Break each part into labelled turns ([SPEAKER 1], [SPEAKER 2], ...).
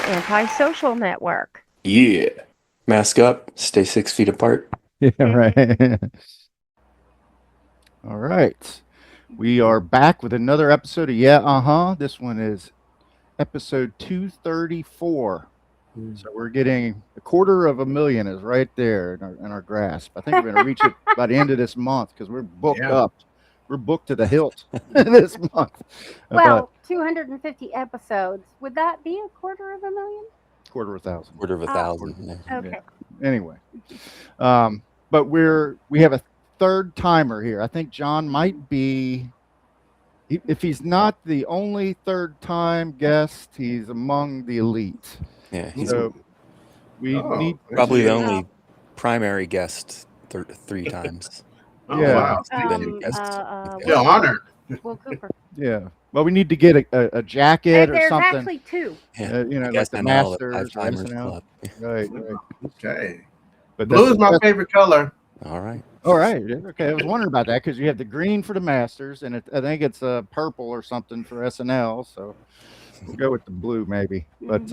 [SPEAKER 1] antisocial network.
[SPEAKER 2] Yeah. Mask up, stay 6 feet apart.
[SPEAKER 3] Yeah, right. All right. We are back with another episode of This one is episode 234. So we're getting 250,000 is right there in our grasp. I think we're going to reach it by the end of this month because we're booked up. We're booked to the hilt this month.
[SPEAKER 1] Well, 250 episodes. Would that be 250,000?
[SPEAKER 3] 250,000.
[SPEAKER 2] 250,000.
[SPEAKER 1] Okay.
[SPEAKER 3] Yeah. Anyway, but we have a third timer here. I think John might be, if he's not the only third time guest, he's among the elite.
[SPEAKER 2] Yeah,
[SPEAKER 3] so we need
[SPEAKER 2] probably the only primary guest 3 times.
[SPEAKER 3] Yeah.
[SPEAKER 4] Feel honored.
[SPEAKER 1] Will Cooper.
[SPEAKER 3] Yeah. Well, we need to get a jacket or something.
[SPEAKER 1] There's actually 2.
[SPEAKER 2] Yeah.
[SPEAKER 3] Like the Masters.
[SPEAKER 2] Club.
[SPEAKER 3] Right.
[SPEAKER 4] Okay.
[SPEAKER 3] But
[SPEAKER 4] blue is my favorite color.
[SPEAKER 2] All right.
[SPEAKER 3] Okay. I was wondering about that because you have the green for the Masters, and I think it's purple or something for SNL. So we'll go with the blue maybe. But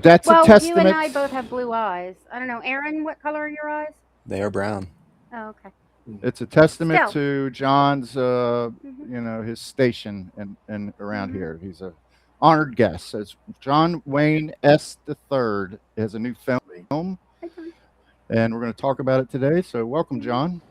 [SPEAKER 3] that's a testament.
[SPEAKER 1] You and I both have blue eyes. I don't know, Aaron. What color are your eyes?
[SPEAKER 2] They are brown.
[SPEAKER 1] Oh, okay.
[SPEAKER 3] It's a testament to John's, his station and around here. He's a honored guest. It's John Wayne S. III has a new film, and we're going to talk about it today. So welcome, John.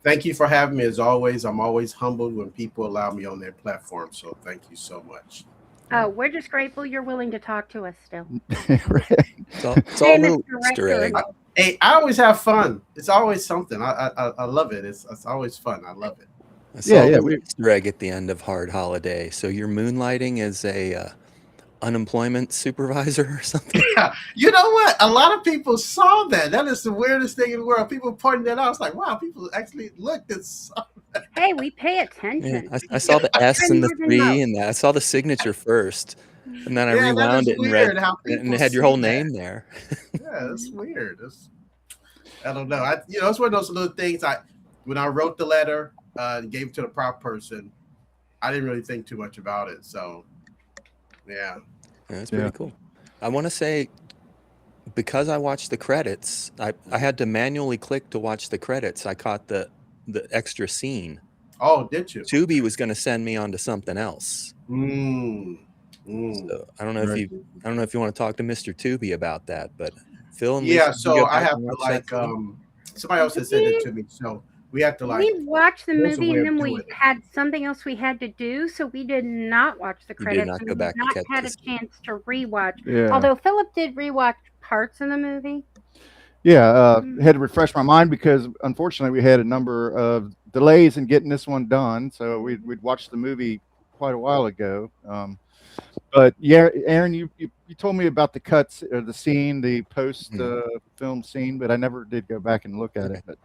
[SPEAKER 4] Thank you for having me. As always, I'm always humbled when people allow me on their platform. So thank you so much.
[SPEAKER 1] We're just grateful you're willing to talk to us still.
[SPEAKER 2] It's all a little Easter egg.
[SPEAKER 4] Hey, I always have fun. It's always something. I love it. It's always fun. I love it.
[SPEAKER 2] We Easter egg at the end of Hard Holiday. So you're moonlighting as a unemployment supervisor or something.
[SPEAKER 4] Yeah. You know what? A lot of people saw that. That is the weirdest thing in the world. People pointing that out. I was like, wow, people actually looked and saw that.
[SPEAKER 1] Hey, we pay attention.
[SPEAKER 2] Yeah, I saw the S and the 3 and I saw the signature first. And then I rewound it and read, and it had your whole name there.
[SPEAKER 4] Yeah, it's weird. I don't know. It's one of those little things. When I wrote the letter and gave it to the proper person, I didn't really think too much about it. So, yeah,
[SPEAKER 2] it's pretty cool. I want to say, because I watched the credits, I had to manually click to watch the credits. I caught the extra scene.
[SPEAKER 4] Oh, did you?
[SPEAKER 2] Tubi was going to send me on to something else. So I don't know if you want to talk to Mr. Tubi about that, but Phil and Lisa,
[SPEAKER 4] so I have to somebody else has said it to me, so we have to
[SPEAKER 1] we watched the movie and then we had something else we had to do, so we did not watch the credits.
[SPEAKER 2] Did not go back
[SPEAKER 1] and
[SPEAKER 2] to
[SPEAKER 1] not had a chance to rewatch.
[SPEAKER 3] Yeah.
[SPEAKER 1] Although Philip did rewatch parts of the movie.
[SPEAKER 3] Yeah, had to refresh my mind because unfortunately we had a number of delays in getting this one done. So we'd watched the movie quite a while ago. But yeah, Aaron, you told me about the cuts or the scene, the post film scene, but I never did go back and look at it. But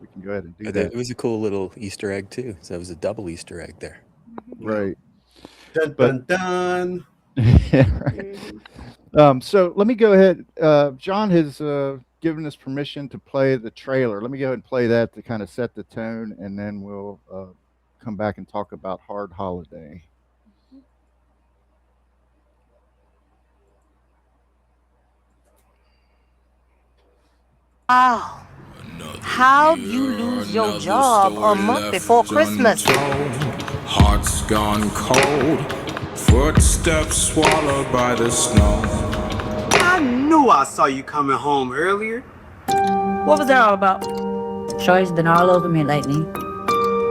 [SPEAKER 3] we can go ahead and do that.
[SPEAKER 2] It was a cool little Easter egg too. So it was a double Easter egg there.
[SPEAKER 3] Right.
[SPEAKER 4] Dun, dun, dun.
[SPEAKER 3] Yeah, right. So let me go ahead. John has given us permission to play the trailer. Let me go ahead and play that to kind of set the tone, and then we'll come back and talk about Hard Holiday.
[SPEAKER 5] Wow. How'd you lose your job a month before Christmas?
[SPEAKER 6] Hearts gone cold, footsteps swallowed by the snow.
[SPEAKER 7] I knew I saw you coming home earlier.
[SPEAKER 5] What was that all about?
[SPEAKER 8] Troy's been all over me lately.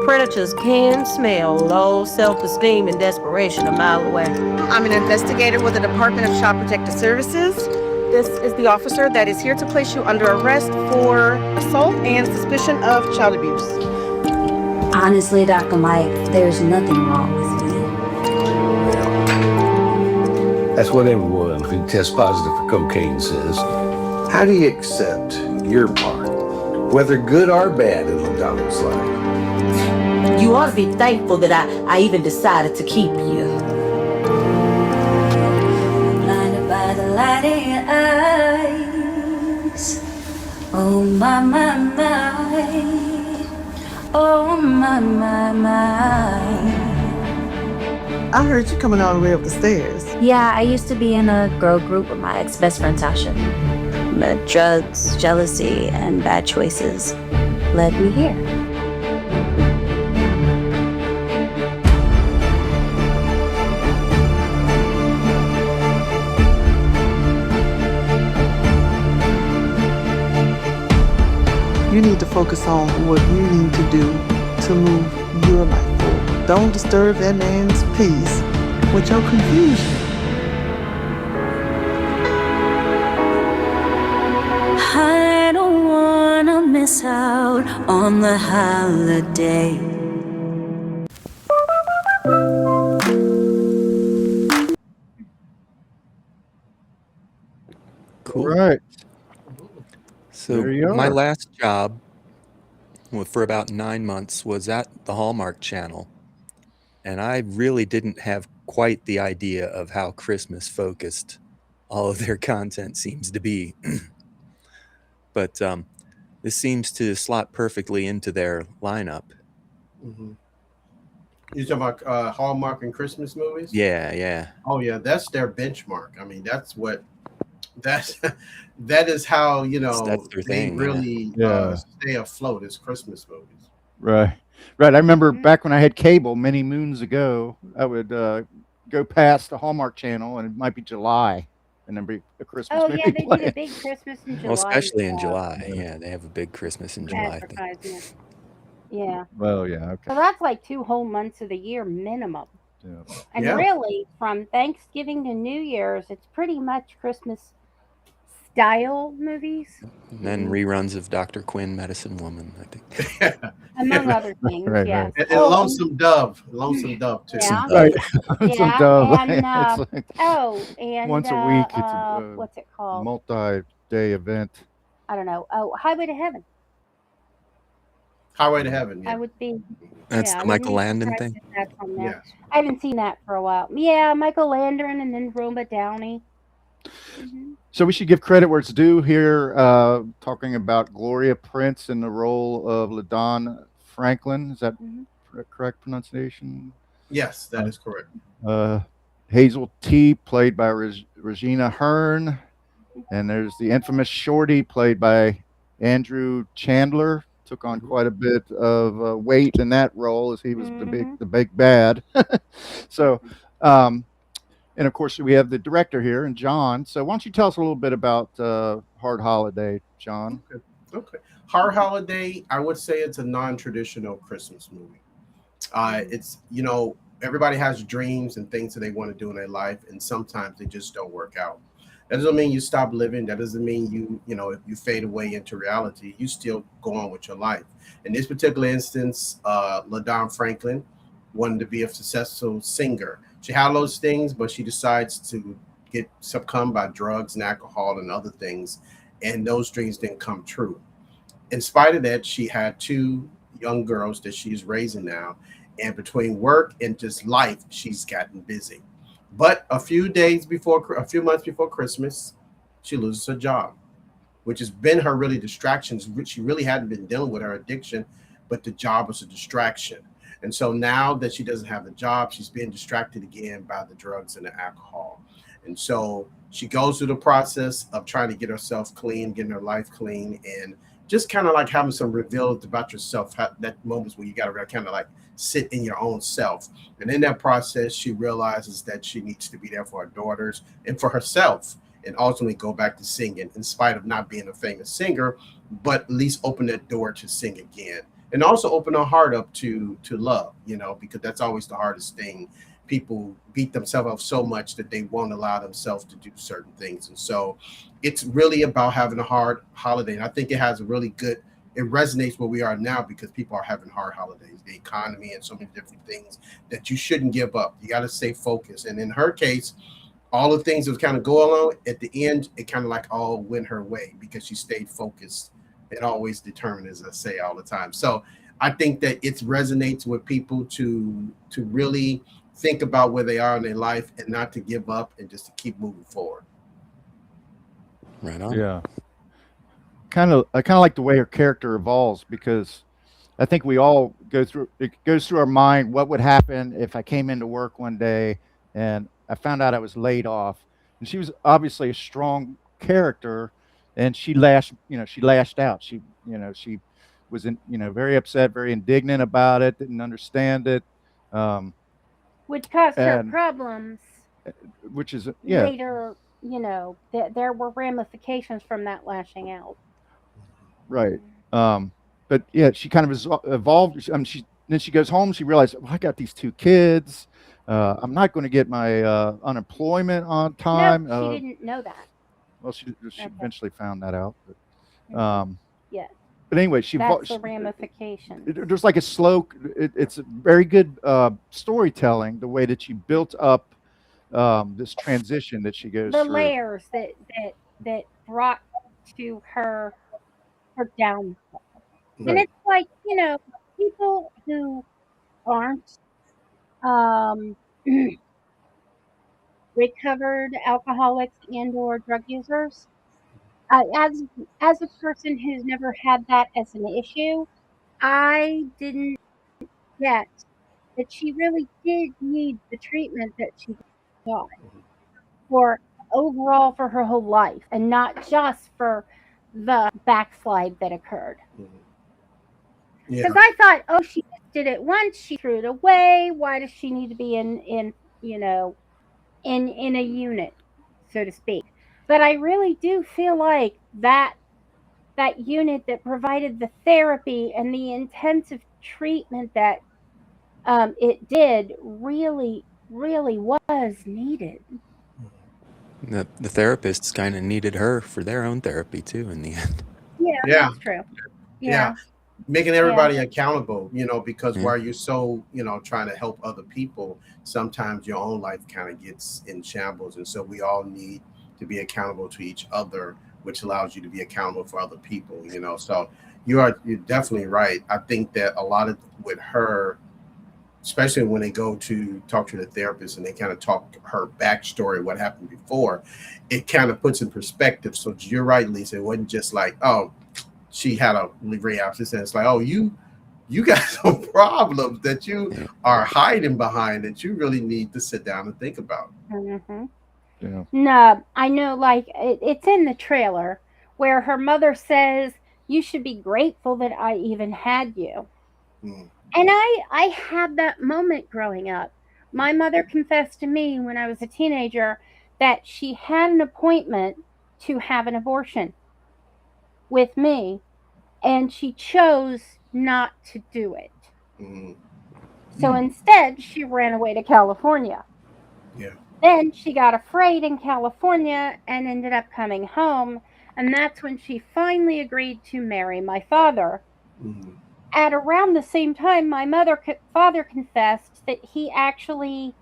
[SPEAKER 5] Predators can smell low self-esteem and desperation a mile away.
[SPEAKER 9] I'm an investigator with the Department of Child Protective Services. This is the officer that is here to place you under arrest for assault and suspicion of child abuse.
[SPEAKER 8] Honestly, Dr. Mike, there's nothing wrong with me.
[SPEAKER 10] That's what everyone who tests positive for cocaine says. How do you accept your part, whether good or bad, in LaDonne's life?
[SPEAKER 5] You ought to be thankful that I even decided to keep you.
[SPEAKER 8] Blinded by the light in your eyes. Oh my, my, my. Oh my, my, my.
[SPEAKER 11] I heard you coming all the way up the stairs.
[SPEAKER 8] Yeah, I used to be in a girl group with my ex-best friend Tasha. But drugs, jealousy, and bad choices led me here.
[SPEAKER 11] You need to focus on what you need to do to move your life forward. Don't disturb that man's peace with your confusion.
[SPEAKER 8] I don't wanna miss out on the holiday.
[SPEAKER 2] Cool.
[SPEAKER 3] All right.
[SPEAKER 2] So
[SPEAKER 3] There you
[SPEAKER 2] my
[SPEAKER 3] are.
[SPEAKER 2] last job for about 9 months was at the Hallmark Channel. And I really didn't have quite the idea of how Christmas focused all of their content seems to be. But this seems to slot perfectly into their lineup.
[SPEAKER 4] Mm-hmm. You talking about Hallmark and Christmas movies?
[SPEAKER 2] Yeah, yeah.
[SPEAKER 4] Oh yeah, that's their benchmark. I mean, that is how
[SPEAKER 2] That's their
[SPEAKER 4] they
[SPEAKER 2] thing.
[SPEAKER 4] really
[SPEAKER 3] Yeah.
[SPEAKER 4] stay afloat as Christmas movies.
[SPEAKER 3] Right. Right. I remember back when I had cable many moons ago, I would go past the Hallmark Channel and it might be July and then be a Christmas
[SPEAKER 1] Oh
[SPEAKER 3] movie
[SPEAKER 1] yeah, they do
[SPEAKER 3] playing.
[SPEAKER 1] the big Christmas in July.
[SPEAKER 2] Well, especially in
[SPEAKER 1] as
[SPEAKER 2] July. Yeah, they have a big Christmas in July thing.
[SPEAKER 1] advertisement. Yeah.
[SPEAKER 3] Well, yeah. Okay.
[SPEAKER 1] So that's like 2 whole months of the year minimum.
[SPEAKER 3] Yeah.
[SPEAKER 1] And
[SPEAKER 4] Yeah.
[SPEAKER 1] really, from Thanksgiving to New Year's, it's pretty much Christmas style movies,
[SPEAKER 2] And then reruns of Dr. Quinn, Medicine Woman, I think.
[SPEAKER 1] among other things.
[SPEAKER 3] Right,
[SPEAKER 1] Yes.
[SPEAKER 4] And
[SPEAKER 1] Oh,
[SPEAKER 4] Lonesome Dove too.
[SPEAKER 1] Yeah.
[SPEAKER 3] Right. Some
[SPEAKER 1] Yeah,
[SPEAKER 3] dove.
[SPEAKER 1] and
[SPEAKER 3] It's like
[SPEAKER 1] and
[SPEAKER 3] once a week. It's
[SPEAKER 1] what's it called?
[SPEAKER 3] multi-day event.
[SPEAKER 1] I don't know. Oh, Highway to Heaven.
[SPEAKER 4] Highway to Heaven.
[SPEAKER 1] I
[SPEAKER 4] Yeah.
[SPEAKER 1] would be.
[SPEAKER 2] That's
[SPEAKER 1] Yeah, I
[SPEAKER 2] the
[SPEAKER 1] wouldn't
[SPEAKER 2] Michael
[SPEAKER 1] be
[SPEAKER 2] Landon
[SPEAKER 1] surprised
[SPEAKER 2] thing.
[SPEAKER 1] if that's on there.
[SPEAKER 4] Yes.
[SPEAKER 1] I haven't seen that for a while. Yeah, Michael Landon and then Roma Downey. Mhm.
[SPEAKER 3] So we should give credit where it's due here, talking about Gloria Prince in the role of LaDonne Franklin. Is that correct pronunciation?
[SPEAKER 4] Yes, that is correct.
[SPEAKER 3] Hazel T, played by Regina Hearn. And there's the infamous Shorty, played by Andrew Chandler. Took on quite a bit of weight in that role as he was the big bad. So, and of course, we have the director here, and John. So why don't you tell us a little bit about Hard Holiday, John?
[SPEAKER 4] Okay. Hard Holiday, I would say it's a non-traditional Christmas movie. It's, everybody has dreams and things that they want to do in their life, and sometimes they just don't work out. That doesn't mean you stop living. That doesn't mean if you fade away into reality, you still go on with your life. In this particular instance, LaDonne Franklin wanted to be a successful singer. She had those things, but she decides to get succumbed by drugs and alcohol and other things, and those dreams didn't come true. In spite of that, she had 2 young girls that she's raising now, and between work and just life, she's gotten busy. But a few months before Christmas, she loses her job, which has been her really distractions. She really hadn't been dealing with her addiction, but the job was a distraction. And so now that she doesn't have the job, she's being distracted again by the drugs and the alcohol. And so she goes through the process of trying to get herself clean, getting her life clean, and just kind of like having some reveals about yourself, that moments where you got to kind of like sit in your own self. And in that process, she realizes that she needs to be there for her daughters and for herself, and ultimately go back to singing in spite of not being a famous singer, but at least open that door to sing again. And also open her heart up to love, because that's always the hardest thing. People beat themselves up so much that they won't allow themselves to do certain things. And so it's really about having a hard holiday. And I think it resonates where we are now, because people are having hard holidays, the economy and so many different things that you shouldn't give up. You got to stay focused. And in her case, all the things that was kind of go along at the end, it kind of like all went her way because she stayed focused and always determined, as I say all the time. So I think that it resonates with people to really think about where they are in their life and not to give up and just to keep moving forward.
[SPEAKER 2] Right on.
[SPEAKER 3] Yeah. I kind of like the way her character evolves, because I think we all it goes through our mind what would happen if I came into work one day and I found out I was laid off. And she was obviously a strong character, and she lashed out. She was very upset, very indignant about it, didn't understand it.
[SPEAKER 1] Which caused her
[SPEAKER 3] And
[SPEAKER 1] problems
[SPEAKER 3] which is
[SPEAKER 1] later, there were ramifications from that lashing out.
[SPEAKER 3] Right. But yeah, she kind of evolved. Then she goes home. She realized, well, I got these 2 kids. I'm not going to get my unemployment on time.
[SPEAKER 1] No, she didn't know that.
[SPEAKER 3] Well, she eventually found that out.
[SPEAKER 1] But, yeah.
[SPEAKER 3] But anyway,
[SPEAKER 1] that's the ramification.
[SPEAKER 3] There's like a slow. It's a very good storytelling. The way that she built up this transition that she goes
[SPEAKER 1] the
[SPEAKER 3] through.
[SPEAKER 1] Layers that brought to her downfall.
[SPEAKER 3] Right.
[SPEAKER 1] And it's like, people who aren't recovered alcoholics and or drug users, as a person who's never had that as an issue, I didn't get that she really did need the treatment that she got for overall for her whole life, and not just for the backslide that occurred. Because I thought, oh, she just did it once, she threw it away. Why does she need to be in a unit, so to speak? But I really do feel like that unit that provided the therapy and the intensive treatment that it did really, really was needed.
[SPEAKER 2] The therapists kind of needed her for their own therapy too in the end.
[SPEAKER 1] Yeah, that's true.
[SPEAKER 4] Yeah. Making everybody accountable, because while you're so, trying to help other people, sometimes your own life kind of gets in shambles. And so we all need to be accountable to each other, which allows you to be accountable for other people, So you're definitely right. I think that a lot of with her, especially when they go to talk to the therapist and they kind of talk her backstory, what happened before, it kind of puts in perspective. So you're right, Lisa. It wasn't just like, oh, she had a relapse. It's like, oh, you got some problems that you are hiding behind that you really need to sit down and think about.
[SPEAKER 1] Mm-hmm.
[SPEAKER 3] Yeah.
[SPEAKER 1] No, I know, like it's in the trailer where her mother says, "You should be grateful that I even had you." And I had that moment growing up. My mother confessed to me when I was a teenager that she had an appointment to have an abortion with me, and she chose not to do it. So instead, she ran away to California.
[SPEAKER 4] Yeah.
[SPEAKER 1] Then she got afraid in California and ended up coming home, and that's when she finally agreed to marry my father. At around the same time, my father confessed that he actually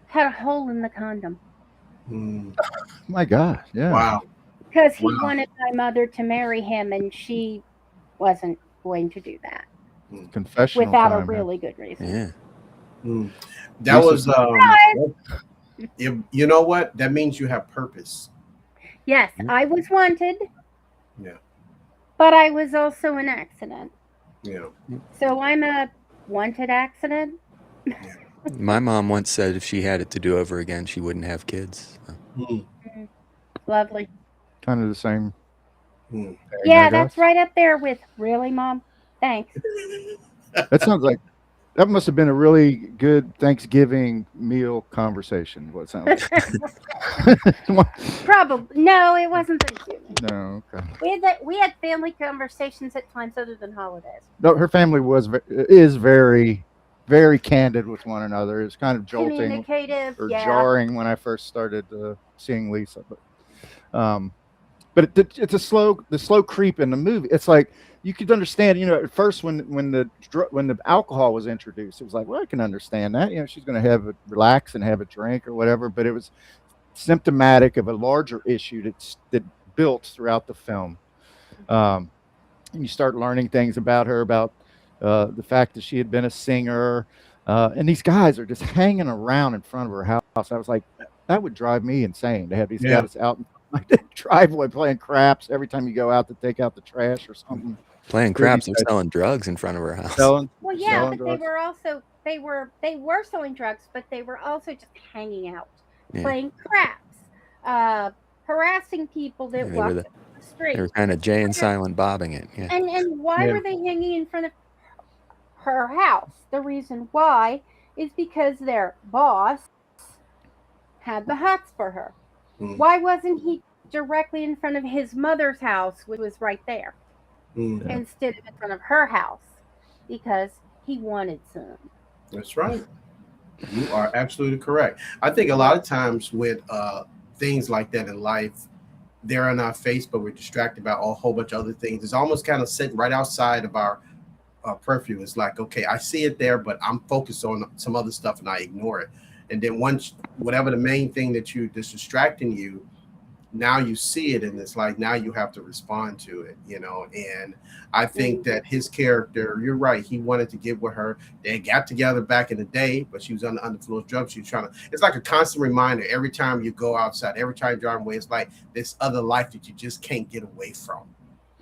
[SPEAKER 1] cut a hole in the condom.
[SPEAKER 3] My God, yeah.
[SPEAKER 4] Wow.
[SPEAKER 1] Because he wanted my mother to marry him, and she wasn't going to do that.
[SPEAKER 3] Confessional
[SPEAKER 1] without
[SPEAKER 3] time,
[SPEAKER 1] a really good reason.
[SPEAKER 2] Yeah.
[SPEAKER 4] That was you know what? That means you have purpose.
[SPEAKER 1] Yes, I was wanted.
[SPEAKER 4] Yeah.
[SPEAKER 1] But I was also an accident.
[SPEAKER 4] Yeah.
[SPEAKER 1] So I'm a wanted accident.
[SPEAKER 2] My mom once said if she had it to do over again, she wouldn't have kids. So.
[SPEAKER 1] Lovely.
[SPEAKER 3] Kind of the same.
[SPEAKER 1] Yeah, that's right up there with really, Mom. Thanks.
[SPEAKER 3] That sounds like that must have been a really good Thanksgiving meal conversation. What sounds like.
[SPEAKER 1] Probably no, it wasn't Thanksgiving.
[SPEAKER 3] No, okay.
[SPEAKER 1] We had family conversations at times other than holidays.
[SPEAKER 3] No, her family is very, very candid with one another. It's kind of jolting
[SPEAKER 1] Communicative,
[SPEAKER 3] or jarring when I first started seeing Lisa, but it's the slow creep in the movie. It's like you could understand, at first when the alcohol was introduced, it was like, well, I can understand that. She's going to relax and have a drink or whatever. But it was symptomatic of a larger issue that built throughout the film. And you start learning things about her, about the fact that she had been a singer. And these guys are just hanging around in front of her house. I was like, that would drive me insane to have these guys out in my driveway playing craps every time you go out to take out the trash or something.
[SPEAKER 2] Playing craps, they're selling drugs in front of her house.
[SPEAKER 3] Selling.
[SPEAKER 1] Well, yeah,
[SPEAKER 3] selling
[SPEAKER 1] but they
[SPEAKER 3] drugs.
[SPEAKER 1] were also they were selling drugs, but they were also just hanging out,
[SPEAKER 2] Yeah.
[SPEAKER 1] playing craps, harassing people that
[SPEAKER 2] Yeah, they were
[SPEAKER 1] walked up the street.
[SPEAKER 2] They were kind of Jay and Silent bobbing it. Yeah.
[SPEAKER 1] And why
[SPEAKER 3] Yeah.
[SPEAKER 1] were they hanging in front of her house? The reason why is because their boss had the hots for her. Why wasn't he directly in front of his mother's house, which was right there, instead of in front of her house? Because he wanted some.
[SPEAKER 4] That's right. You are absolutely correct. I think a lot of times with things like that in life, they're on our face, but we're distracted by a whole bunch of other things. It's almost kind of sitting right outside of our purview. It's like, okay, I see it there, but I'm focused on some other stuff and I ignore it. And then once, whatever the main thing that's distracting you, now you see it, and it's like now you have to respond to it, you know. And I think that his character, you're right, he wanted to get with her. They got together back in the day, but she was on the underfloor of drugs. She was trying to, it's like a constant reminder every time you go outside, every time you drive away, it's like this other life that you just can't get away from.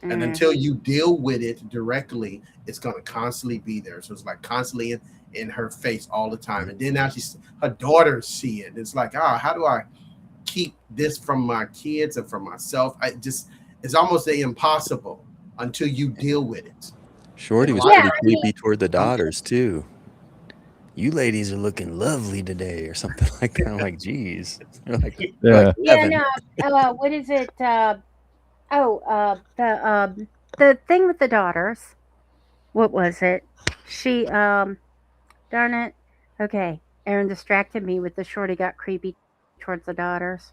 [SPEAKER 4] And until you deal with it directly, it's going to constantly be there. So it's like constantly in her face all the time. And then now her daughters see it. It's like, how do I keep this from my kids and from myself? It's almost impossible until you deal with it.
[SPEAKER 2] Shorty was pretty creepy toward the daughters too. You ladies are looking lovely today, or something like that. I'm like, geez. They're like,
[SPEAKER 1] What is it? The thing with the daughters. What was it? She darn it. Okay, Aaron distracted me with the shorty got creepy towards the daughters.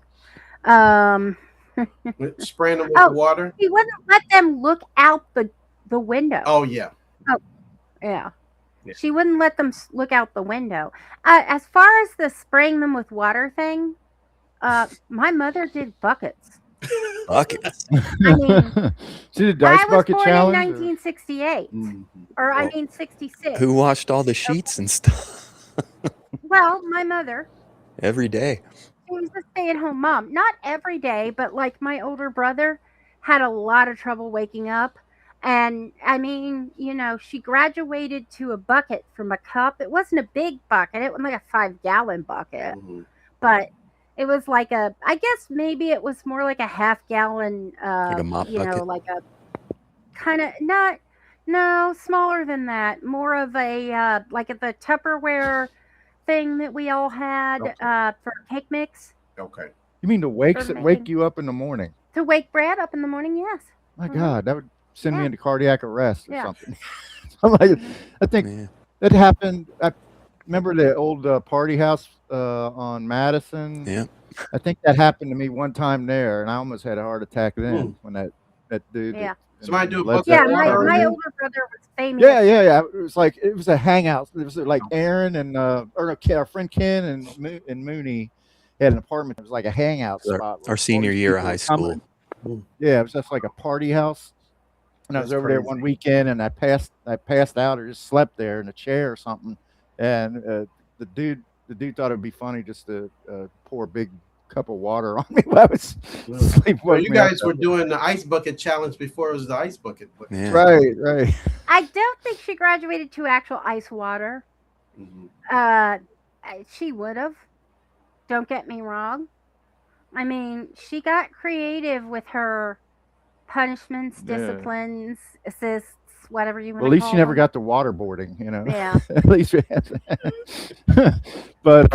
[SPEAKER 4] Spraying them with water.
[SPEAKER 1] He wouldn't let them look out the window.
[SPEAKER 4] Oh yeah.
[SPEAKER 1] Oh yeah. She wouldn't let them look out the window. As far as the spraying them with water thing, my mother did buckets.
[SPEAKER 2] Buckets.
[SPEAKER 1] I mean,
[SPEAKER 3] she did dice
[SPEAKER 1] I was
[SPEAKER 3] bucket
[SPEAKER 1] born
[SPEAKER 3] challenge.
[SPEAKER 1] in 1968, or I mean 66.
[SPEAKER 2] Who washed all the sheets and stuff?
[SPEAKER 1] Well, my mother.
[SPEAKER 2] Every day.
[SPEAKER 1] She was a stay-at-home mom. Not every day, but like my older brother had a lot of trouble waking up. And I mean, you know, she graduated to a bucket from a cup. It wasn't a big bucket. It was like a 5-gallon bucket. But it was like I guess maybe it was more like a half-gallon,
[SPEAKER 2] like a mop bucket.
[SPEAKER 1] like a kind of smaller than that. More of a like the Tupperware thing that we all had for cake mix.
[SPEAKER 4] Okay.
[SPEAKER 3] You mean to wake you up in the morning?
[SPEAKER 1] To wake Brad up in the morning, yes.
[SPEAKER 3] My God, that would send me into cardiac arrest or something. I'm like, I think that happened. I remember the old party house on Madison.
[SPEAKER 2] Yeah.
[SPEAKER 3] I think that happened to me one time there, and I almost had a heart attack then when that dude.
[SPEAKER 1] Yeah.
[SPEAKER 4] Somebody do
[SPEAKER 1] my older brother was famous.
[SPEAKER 3] Yeah. It was a hangout. It was like Aaron and our friend Ken and Mooney had an apartment. It was like a hangout spot.
[SPEAKER 2] Our senior year of high school.
[SPEAKER 3] Yeah, it was just like a party house. And I was over there one weekend, and I passed out or just slept there in a chair or something. And the dude thought it'd be funny just to pour a big cup of water on me while I was asleep.
[SPEAKER 4] Well, you guys were doing the ice bucket challenge before it was the ice bucket.
[SPEAKER 2] Yeah.
[SPEAKER 3] Right.
[SPEAKER 1] I don't think she graduated to actual ice water. She would have. Don't get me wrong. I mean, she got creative with her punishments, disciplines, assists, whatever you want to call them.
[SPEAKER 3] At least she never got the waterboarding, you know.
[SPEAKER 1] Yeah.
[SPEAKER 3] At least we had that. But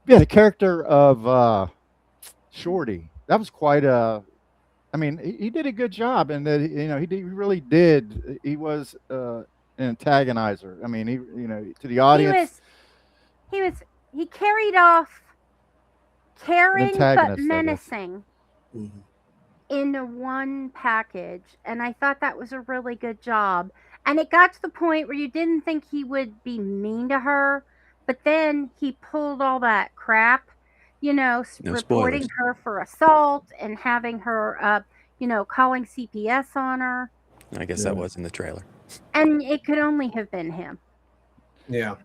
[SPEAKER 3] the character of Shorty, that was quite a. I mean, he did a good job, and that he really did. He was an antagonizer. I mean, to the audience.
[SPEAKER 1] He carried off caring but menacing into one package, and I thought that was a really good job. And it got to the point where you didn't think he would be mean to her, but then he pulled all that crap, reporting her for assault and having her, calling CPS on her.
[SPEAKER 2] I guess that was in the trailer.
[SPEAKER 1] And it could only have been him.
[SPEAKER 4] Yeah.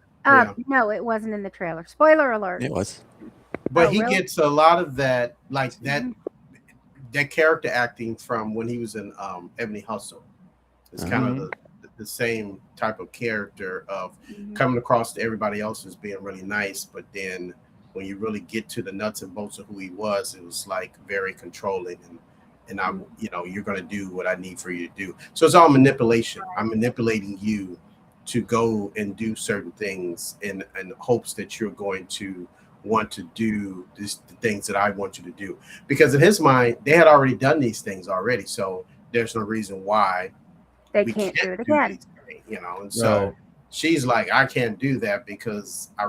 [SPEAKER 1] No, it wasn't in the trailer. Spoiler alert.
[SPEAKER 2] It was.
[SPEAKER 4] But he gets a lot of that, like that character acting from when he was in Ebony Hustle. It's kind of the same type of character of coming across to everybody else as being really nice, but then when you really get to the nuts and bolts of who he was, it was like very controlling and I'm, you're going to do what I need for you to do. So it's all manipulation. I'm manipulating you to go and do certain things in hopes that you're going to want to do the things that I want you to do. Because in his mind, they had already done these things already. So there's no reason why
[SPEAKER 1] they can't do it again.
[SPEAKER 4] And so she's like, I can't do that because I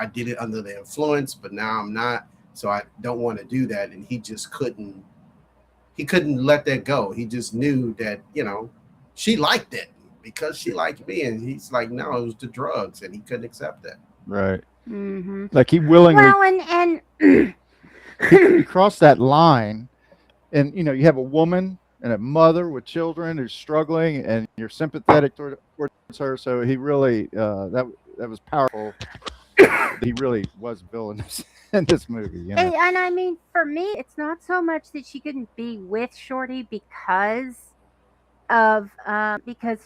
[SPEAKER 4] did it under the influence, but now I'm not. So I don't want to do that. And he just couldn't let that go. He just knew that, she liked it because she liked me. And he's like, no, it was the drugs. And he couldn't accept that.
[SPEAKER 3] Right. Like he willingly
[SPEAKER 1] and
[SPEAKER 3] he crossed that line. And, you have a woman and a mother with children who's struggling and you're sympathetic towards her. So he really, that was powerful. He really was villainous in this movie.
[SPEAKER 1] And I mean, for me, it's not so much that she couldn't be with Shorty because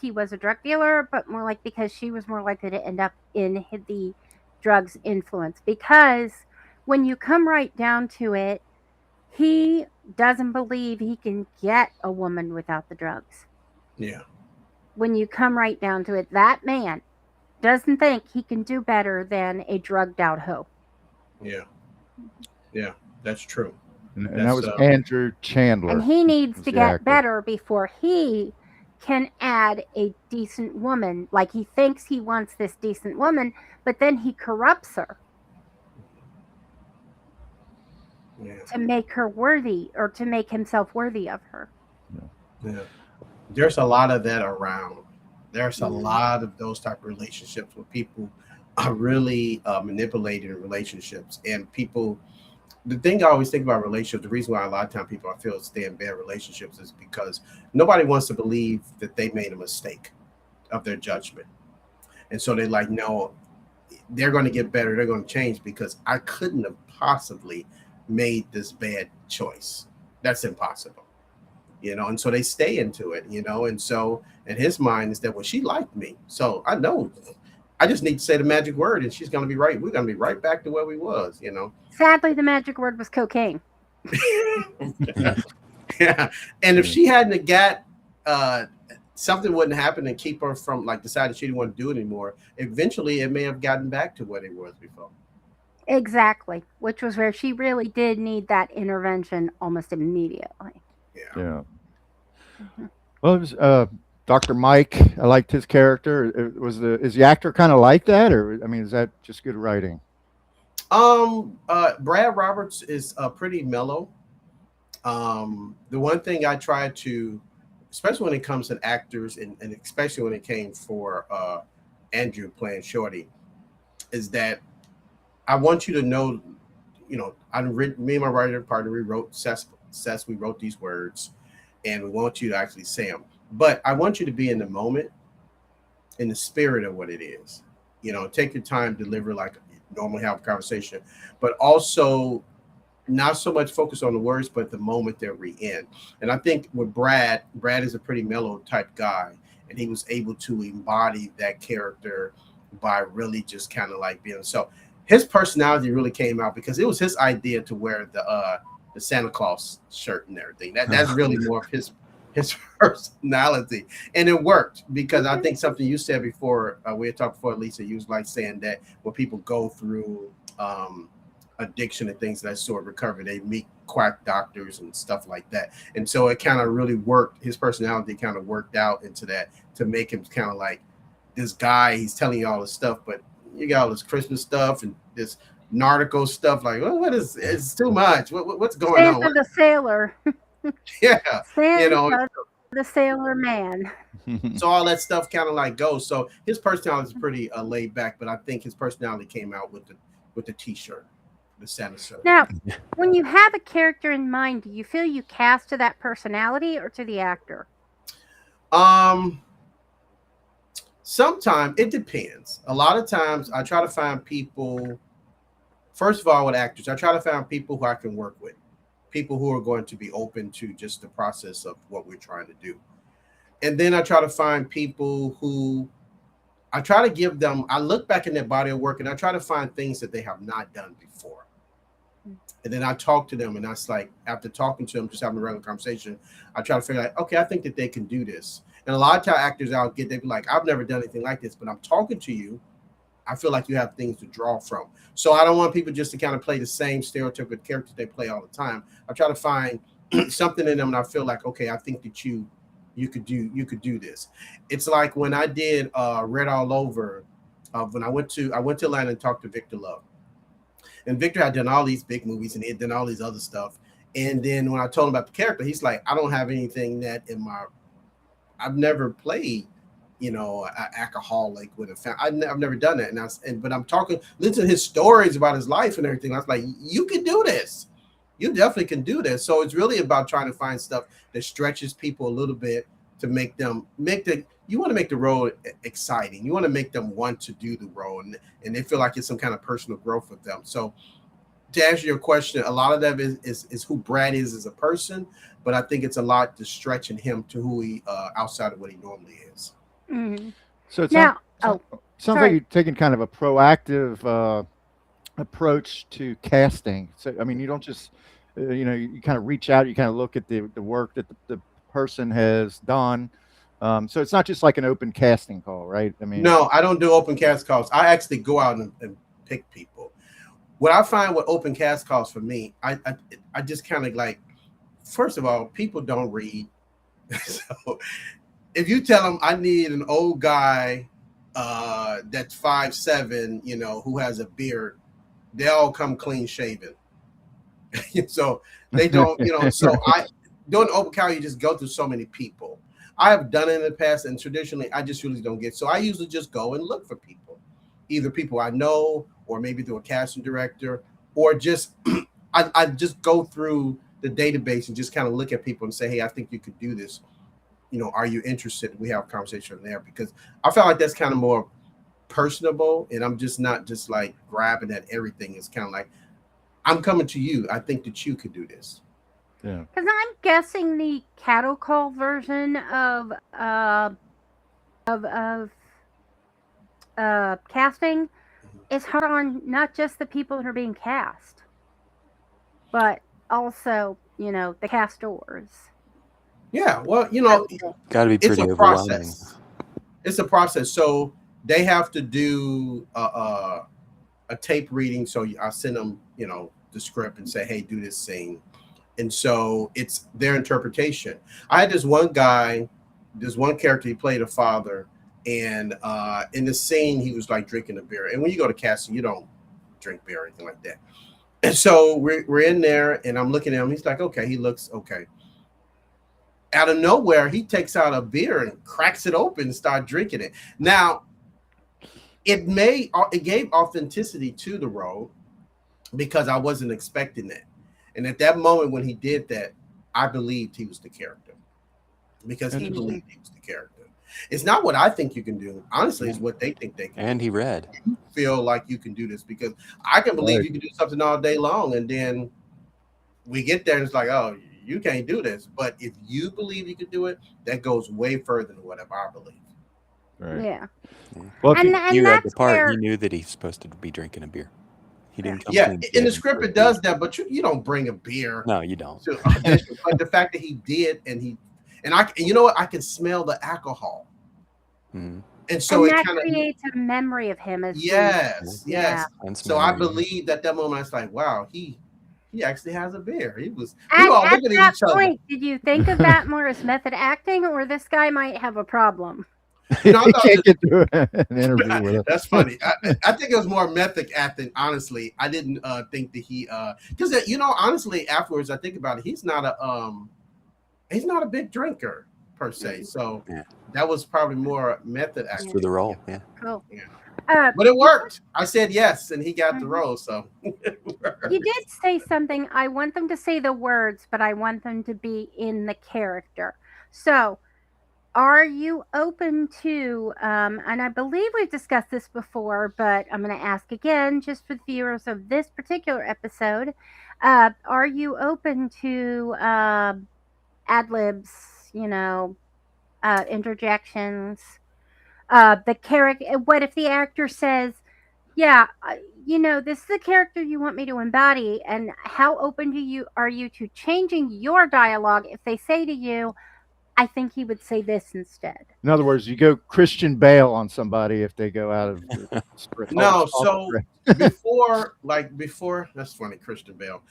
[SPEAKER 1] he was a drug dealer, but more like because she was more likely to end up in the drugs influence. Because when you come right down to it, he doesn't believe he can get a woman without the drugs.
[SPEAKER 4] Yeah.
[SPEAKER 1] When you come right down to it, that man doesn't think he can do better than a drugged out hoe.
[SPEAKER 4] Yeah. Yeah, that's true.
[SPEAKER 3] And that was Andrew Chandler.
[SPEAKER 1] And he needs to get better before he can add a decent woman. Like he thinks he wants this decent woman, but then he corrupts her.
[SPEAKER 4] Yeah.
[SPEAKER 1] To make her worthy or to make himself worthy of her.
[SPEAKER 4] Yeah. There's a lot of that around. There's a lot of those type of relationships where people are really manipulated in relationships. And people, the thing I always think about relationships, the reason why a lot of times people I feel stay in bad relationships is because nobody wants to believe that they made a mistake of their judgment. And so they're like, no, they're going to get better. They're going to change because I couldn't have possibly made this bad choice. That's impossible. And so they stay into it, and so in his mind is that, well, she liked me. So I know I just need to say the magic word and she's going to be right. We're going to be right back to where we was,
[SPEAKER 1] Sadly, the magic word was cocaine.
[SPEAKER 4] Yeah. And if she hadn't got, something wouldn't happen and keep her from deciding she didn't want to do it anymore. Eventually it may have gotten back to what it was before.
[SPEAKER 1] Exactly. Which was where she really did need that intervention almost immediately.
[SPEAKER 3] Yeah. Well, it was Dr. Mike. I liked his character. Is the actor kind of like that, or is that just good writing?
[SPEAKER 4] Brad Roberts is pretty mellow. The one thing I try to, especially when it comes to actors, and especially when it came for Andrew playing Shorty, is that I want you to know, me and my writer partner, we wrote we wrote these words, and we want you to actually say them. But I want you to be in the moment, in the spirit of what it is. Take your time, deliver like normally have a conversation, but also not so much focus on the words, but the moment that we're in. And I think with Brad is a pretty mellow type guy, and he was able to embody that character by really just kind of like being so. His personality really came out because it was his idea to wear the Santa Claus shirt and everything. That's really more of his personality, and it worked because I think something you said before, we had talked before, Lisa, you was like saying that when people go through addiction and things of that sort, recovery, they meet quack doctors and stuff like that, and so it kind of really worked. His personality kind of worked out into that to make him kind of like this guy. He's telling you all this stuff, but you got all this Christmas stuff and this nautical stuff. Like, well, what is? It's too much. What's going on?
[SPEAKER 1] Santa the sailor.
[SPEAKER 4] Yeah,
[SPEAKER 1] Santa the sailor man.
[SPEAKER 4] So all that stuff kind of like goes. So his personality is pretty laid back, but I think his personality came out with the T-shirt, the Santa shirt.
[SPEAKER 1] Now, when you have a character in mind, do you feel you cast to that personality or to the actor?
[SPEAKER 4] Sometimes it depends. A lot of times I try to find people, first of all, with actors, I try to find people who I can work with, people who are going to be open to just the process of what we're trying to do. And then I try to find people who I try to give them, I look back in their body of work and I try to find things that they have not done before. And then I talk to them, and that's like, after talking to them, just having a regular conversation, I try to figure out, okay, I think that they can do this. And a lot of time actors I'll get, they be like, I've never done anything like this, but I'm talking to you. I feel like you have things to draw from. So I don't want people just to kind of play the same stereotypical characters they play all the time. I try to find something in them, and I feel like, okay, I think that you could do this. It's like when I did Red All Over, when I went to Atlanta and talked to Victor Love. And Victor had done all these big movies and he had done all these other stuff. And then when I told him about the character, he's like, I don't have anything that in my, I've never played, an alcoholic with a family. I've never done that. But I'm talking, listening to his stories about his life and everything. I was like, you can do this. You definitely can do this. So it's really about trying to find stuff that stretches people a little bit to make you want to make the role exciting. You want to make them want to do the role, and they feel like it's some kind of personal growth with them. So to answer your question, a lot of that is who Brad is as a person, but I think it's a lot to stretching him to who he outside of what he normally is.
[SPEAKER 1] Mm-hmm.
[SPEAKER 3] So it
[SPEAKER 1] Now,
[SPEAKER 3] sounds like you're taking kind of a proactive approach to casting. So I mean, you don't just you kind of reach out, you kind of look at the work that the person has done. So it's not just like an open casting call, right? I mean,
[SPEAKER 4] no, I don't do open cast calls. I actually go out and pick people. What I find with open cast calls for me, I just kind of like, first of all, people don't read. So if you tell them I need an old guy that's 5'7", who has a beard, they all come clean shaven. So they don't, so doing open call, you just go through so many people. I have done it in the past, and traditionally, I just usually don't get. So I usually just go and look for people, either people I know, or maybe through a casting director, or just I just go through the database and just kind of look at people and say, hey, I think you could do this. Are you interested? We have a conversation there, because I feel like that's kind of more personable, and I'm just not just like grabbing at everything. It's kind of like, I'm coming to you. I think that you could do this.
[SPEAKER 3] Yeah.
[SPEAKER 1] Because I'm guessing the cattle call version of casting is hard on not just the people that are being cast, but also the castors.
[SPEAKER 4] Yeah, well,
[SPEAKER 2] got to be
[SPEAKER 4] it's
[SPEAKER 2] pretty
[SPEAKER 4] a
[SPEAKER 2] overwhelming.
[SPEAKER 4] process. It's a process. So they have to do a tape reading. So I send them, the script and say, hey, do this scene. And so it's their interpretation. I had this one character, he played a father, and in the scene, he was like drinking a beer. And when you go to casting, you don't drink beer or anything like that. And so we're in there, and I'm looking at him. He's like, okay, he looks okay. Out of nowhere, he takes out a beer and cracks it open and starts drinking it. Now, it gave authenticity to the role, because I wasn't expecting that. And at that moment when he did that, I believed he was the character, because he believed he was the character. It's not what I think you can do. Honestly, it's what they think they can
[SPEAKER 2] And
[SPEAKER 4] do.
[SPEAKER 2] he read.
[SPEAKER 4] You feel like you can do this, because I can believe you can do something all day long, and then we get there and it's like, oh, you can't do this. But if you believe you can do it, that goes way further than whatever I believe.
[SPEAKER 3] Right.
[SPEAKER 1] Yeah.
[SPEAKER 3] Well,
[SPEAKER 2] if you read the
[SPEAKER 1] that's
[SPEAKER 2] part,
[SPEAKER 1] where-
[SPEAKER 2] he knew that he's supposed to be drinking a beer. He didn't come
[SPEAKER 4] Yeah,
[SPEAKER 2] clean
[SPEAKER 4] in the
[SPEAKER 2] shaven
[SPEAKER 4] script
[SPEAKER 2] for a
[SPEAKER 4] it does
[SPEAKER 2] beer.
[SPEAKER 4] that, but you don't bring a beer.
[SPEAKER 2] No, you don't.
[SPEAKER 4] To audition. But the fact that he did, and you know what? I can smell the alcohol.
[SPEAKER 2] Mhm.
[SPEAKER 4] And so
[SPEAKER 1] and
[SPEAKER 4] it
[SPEAKER 1] that
[SPEAKER 4] kind of,
[SPEAKER 1] creates a memory of him as
[SPEAKER 4] yes.
[SPEAKER 2] And
[SPEAKER 4] So I
[SPEAKER 2] memory.
[SPEAKER 4] believed at that moment, I was like, wow, he actually has a beer. We
[SPEAKER 1] At
[SPEAKER 4] all looking at
[SPEAKER 1] that
[SPEAKER 4] each other.
[SPEAKER 1] point, did you think of that more as method acting, or this guy might have a problem?
[SPEAKER 3] He
[SPEAKER 4] I thought
[SPEAKER 3] can't get through an interview with us.
[SPEAKER 4] That's funny. I think it was more method acting. Honestly, I didn't think that he because honestly, afterwards I think about it, he's not a big drinker per se. So that was probably more method acting
[SPEAKER 2] For the role, yeah.
[SPEAKER 1] Cool.
[SPEAKER 4] Yeah. But it worked. I said yes, and he got the role. So
[SPEAKER 1] You did say something. I want them to say the words, but I want them to be in the character. So, are you open to, and I believe we've discussed this before, but I'm going to ask again just for the viewers of this particular episode. Are you open to ad libs, interjections. The character. What if the actor says, "Yeah, this is the character you want me to embody," and how open are you to changing your dialogue if they say to you, "I think he would say this instead."
[SPEAKER 3] In other words, you go Christian Bale on somebody if they go out of the script.
[SPEAKER 4] No,
[SPEAKER 3] off
[SPEAKER 4] so
[SPEAKER 3] script.
[SPEAKER 4] before that's funny, Christian Bale.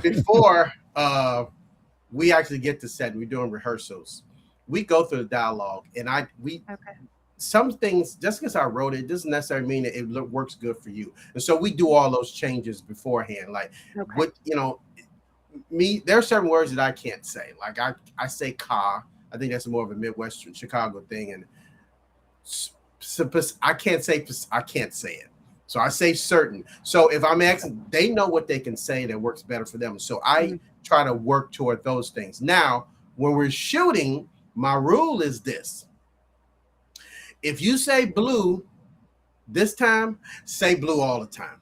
[SPEAKER 4] Before we actually get to set and we're doing rehearsals, we go through the dialogue, and some things, just because I wrote it doesn't necessarily mean that it works good for you. And so we do all those changes beforehand. Like what, there are certain words that I can't say. Like I say "ka." I think that's more of a Midwestern Chicago thing, and I can't say it. So I say certain. So if I'm asking, they know what they can say that works better for them. So I try to work toward those things. Now, when we're shooting, my rule is this: if you say blue this time, say blue all the time,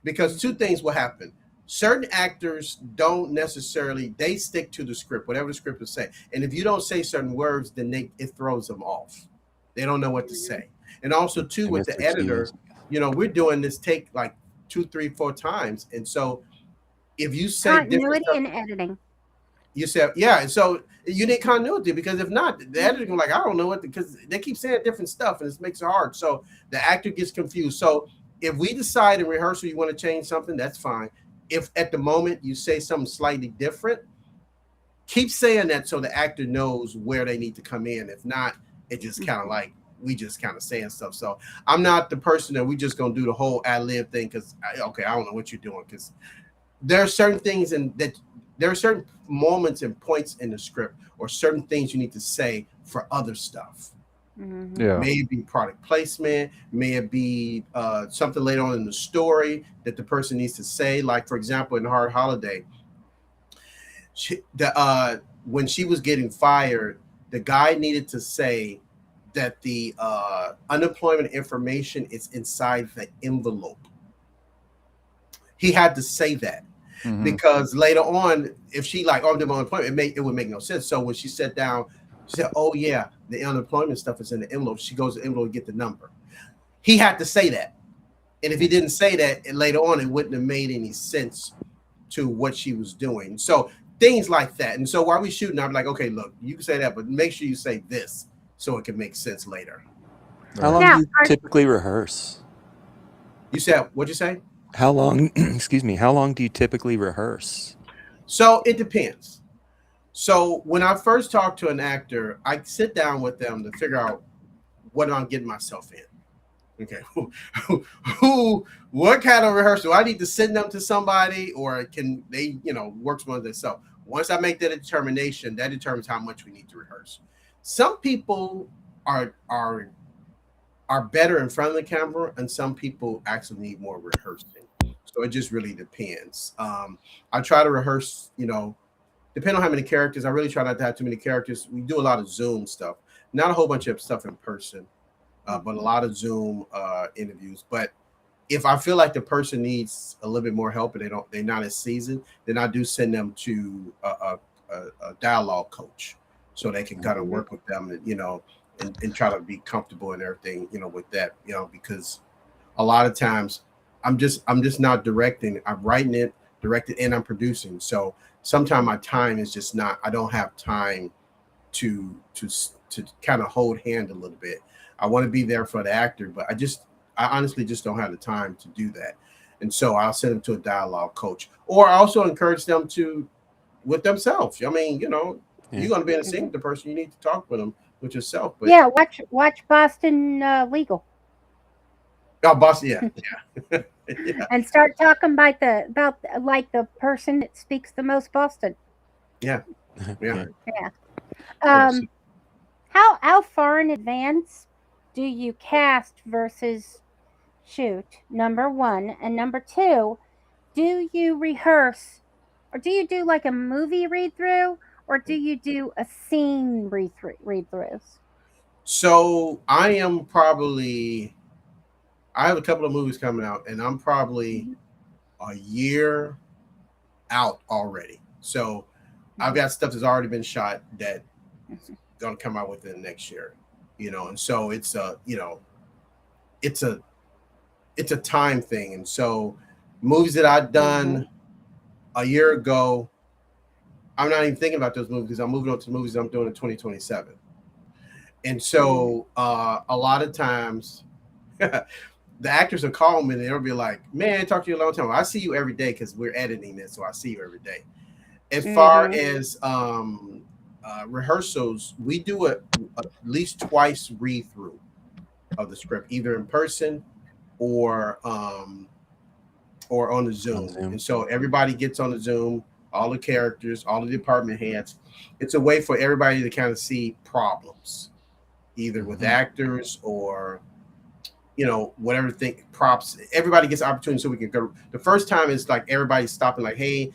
[SPEAKER 4] because two things will happen. Certain actors don't necessarily, they stick to the script, whatever the script is saying. And if you don't say certain words, then it throws them off. They don't know what to say. And also too, with the editor, we're doing this take like 2, 3, 4 times. And so if you say
[SPEAKER 1] continuity in editing,
[SPEAKER 4] you said, yeah. And so you need continuity, because if not, the editor can like, I don't know what, because they keep saying different stuff and it makes it hard. So the actor gets confused. So if we decide in rehearsal you want to change something, that's fine. If at the moment you say something slightly different, keep saying that so the actor knows where they need to come in. If not, it just kind of like, we just kind of saying stuff. So I'm not the person that we just going to do the whole ad-lib thing because, I don't know what you're doing, because there are certain things that there are certain moments and points in the script or certain things you need to say for other stuff.
[SPEAKER 3] Yeah.
[SPEAKER 4] May it be product placement, may it be something later on in the story that the person needs to say. Like, for example, in Hard Holiday, when she was getting fired, the guy needed to say that the unemployment information is inside the envelope. He had to say that. Because later on, if she like, oh, I'm doing unemployment, it would make no sense. So when she sat down, she said, oh yeah, the unemployment stuff is in the envelope. She goes to the envelope to get the number. He had to say that. And if he didn't say that, later on, it wouldn't have made any sense to what she was doing. So things like that. And so while we shooting, I'm like, okay, look, you can say that, but make sure you say this so it can make sense later.
[SPEAKER 2] How long do you typically rehearse?
[SPEAKER 4] You said, what'd you say?
[SPEAKER 2] How long, how long do you typically rehearse?
[SPEAKER 4] So it depends. So when I first talk to an actor, I sit down with them to figure out what I'm getting myself in. Okay, what kind of rehearsal? Do I need to send them to somebody, or can they, work on themselves? Once I make that determination, that determines how much we need to rehearse. Some people are better in front of the camera, and some people actually need more rehearsing. So it just really depends. I try to rehearse, depending on how many characters. I really try not to have too many characters. We do a lot of Zoom stuff, not a whole bunch of stuff in person, but a lot of Zoom interviews. But if I feel like the person needs a little bit more help and they're not as seasoned, then I do send them to a dialogue coach so they can kind of work with them, and try to be comfortable and everything, with that, because a lot of times I'm just not directing. I'm writing it, directing, and I'm producing. So sometimes my time is just not. I don't have time to kind of hold hand a little bit. I want to be there for the actor, but I honestly just don't have the time to do that. And so I'll send them to a dialogue coach, or I also encourage them to with themselves. I mean, you're going to be in a scene with the person. You need to talk with them with yourself. But
[SPEAKER 1] yeah, watch Boston Legal.
[SPEAKER 4] Oh, Boston, yeah.
[SPEAKER 1] Yeah. And start talking about the person that speaks the most Boston.
[SPEAKER 4] Yeah.
[SPEAKER 1] How far in advance do you cast versus shoot? Number one, and number two, do you rehearse, or do you do like a movie read through, or do you do a scene read throughs?
[SPEAKER 4] So I have a couple of movies coming out, and I'm probably a year out already. So I've got stuff that's already been shot that going to come out within next year, and so it's it's a it's a time thing. And so movies that I've done a year ago, I'm not even thinking about those movies because I'm moving on to the movies I'm doing in 2027. And so a lot of times the actors will call me and they'll be like, man, I talked to you a long time. I see you every day because we're editing this, so I see you every day. As far as rehearsals, we do at least twice read through of the script, either in person or on the Zoom. And so everybody gets on the Zoom, all the characters, all the department heads. It's a way for everybody to kind of see problems, either with actors or whatever thing, props. Everybody gets opportunity so we can go. The first time it's like everybody's stopping, like, hey,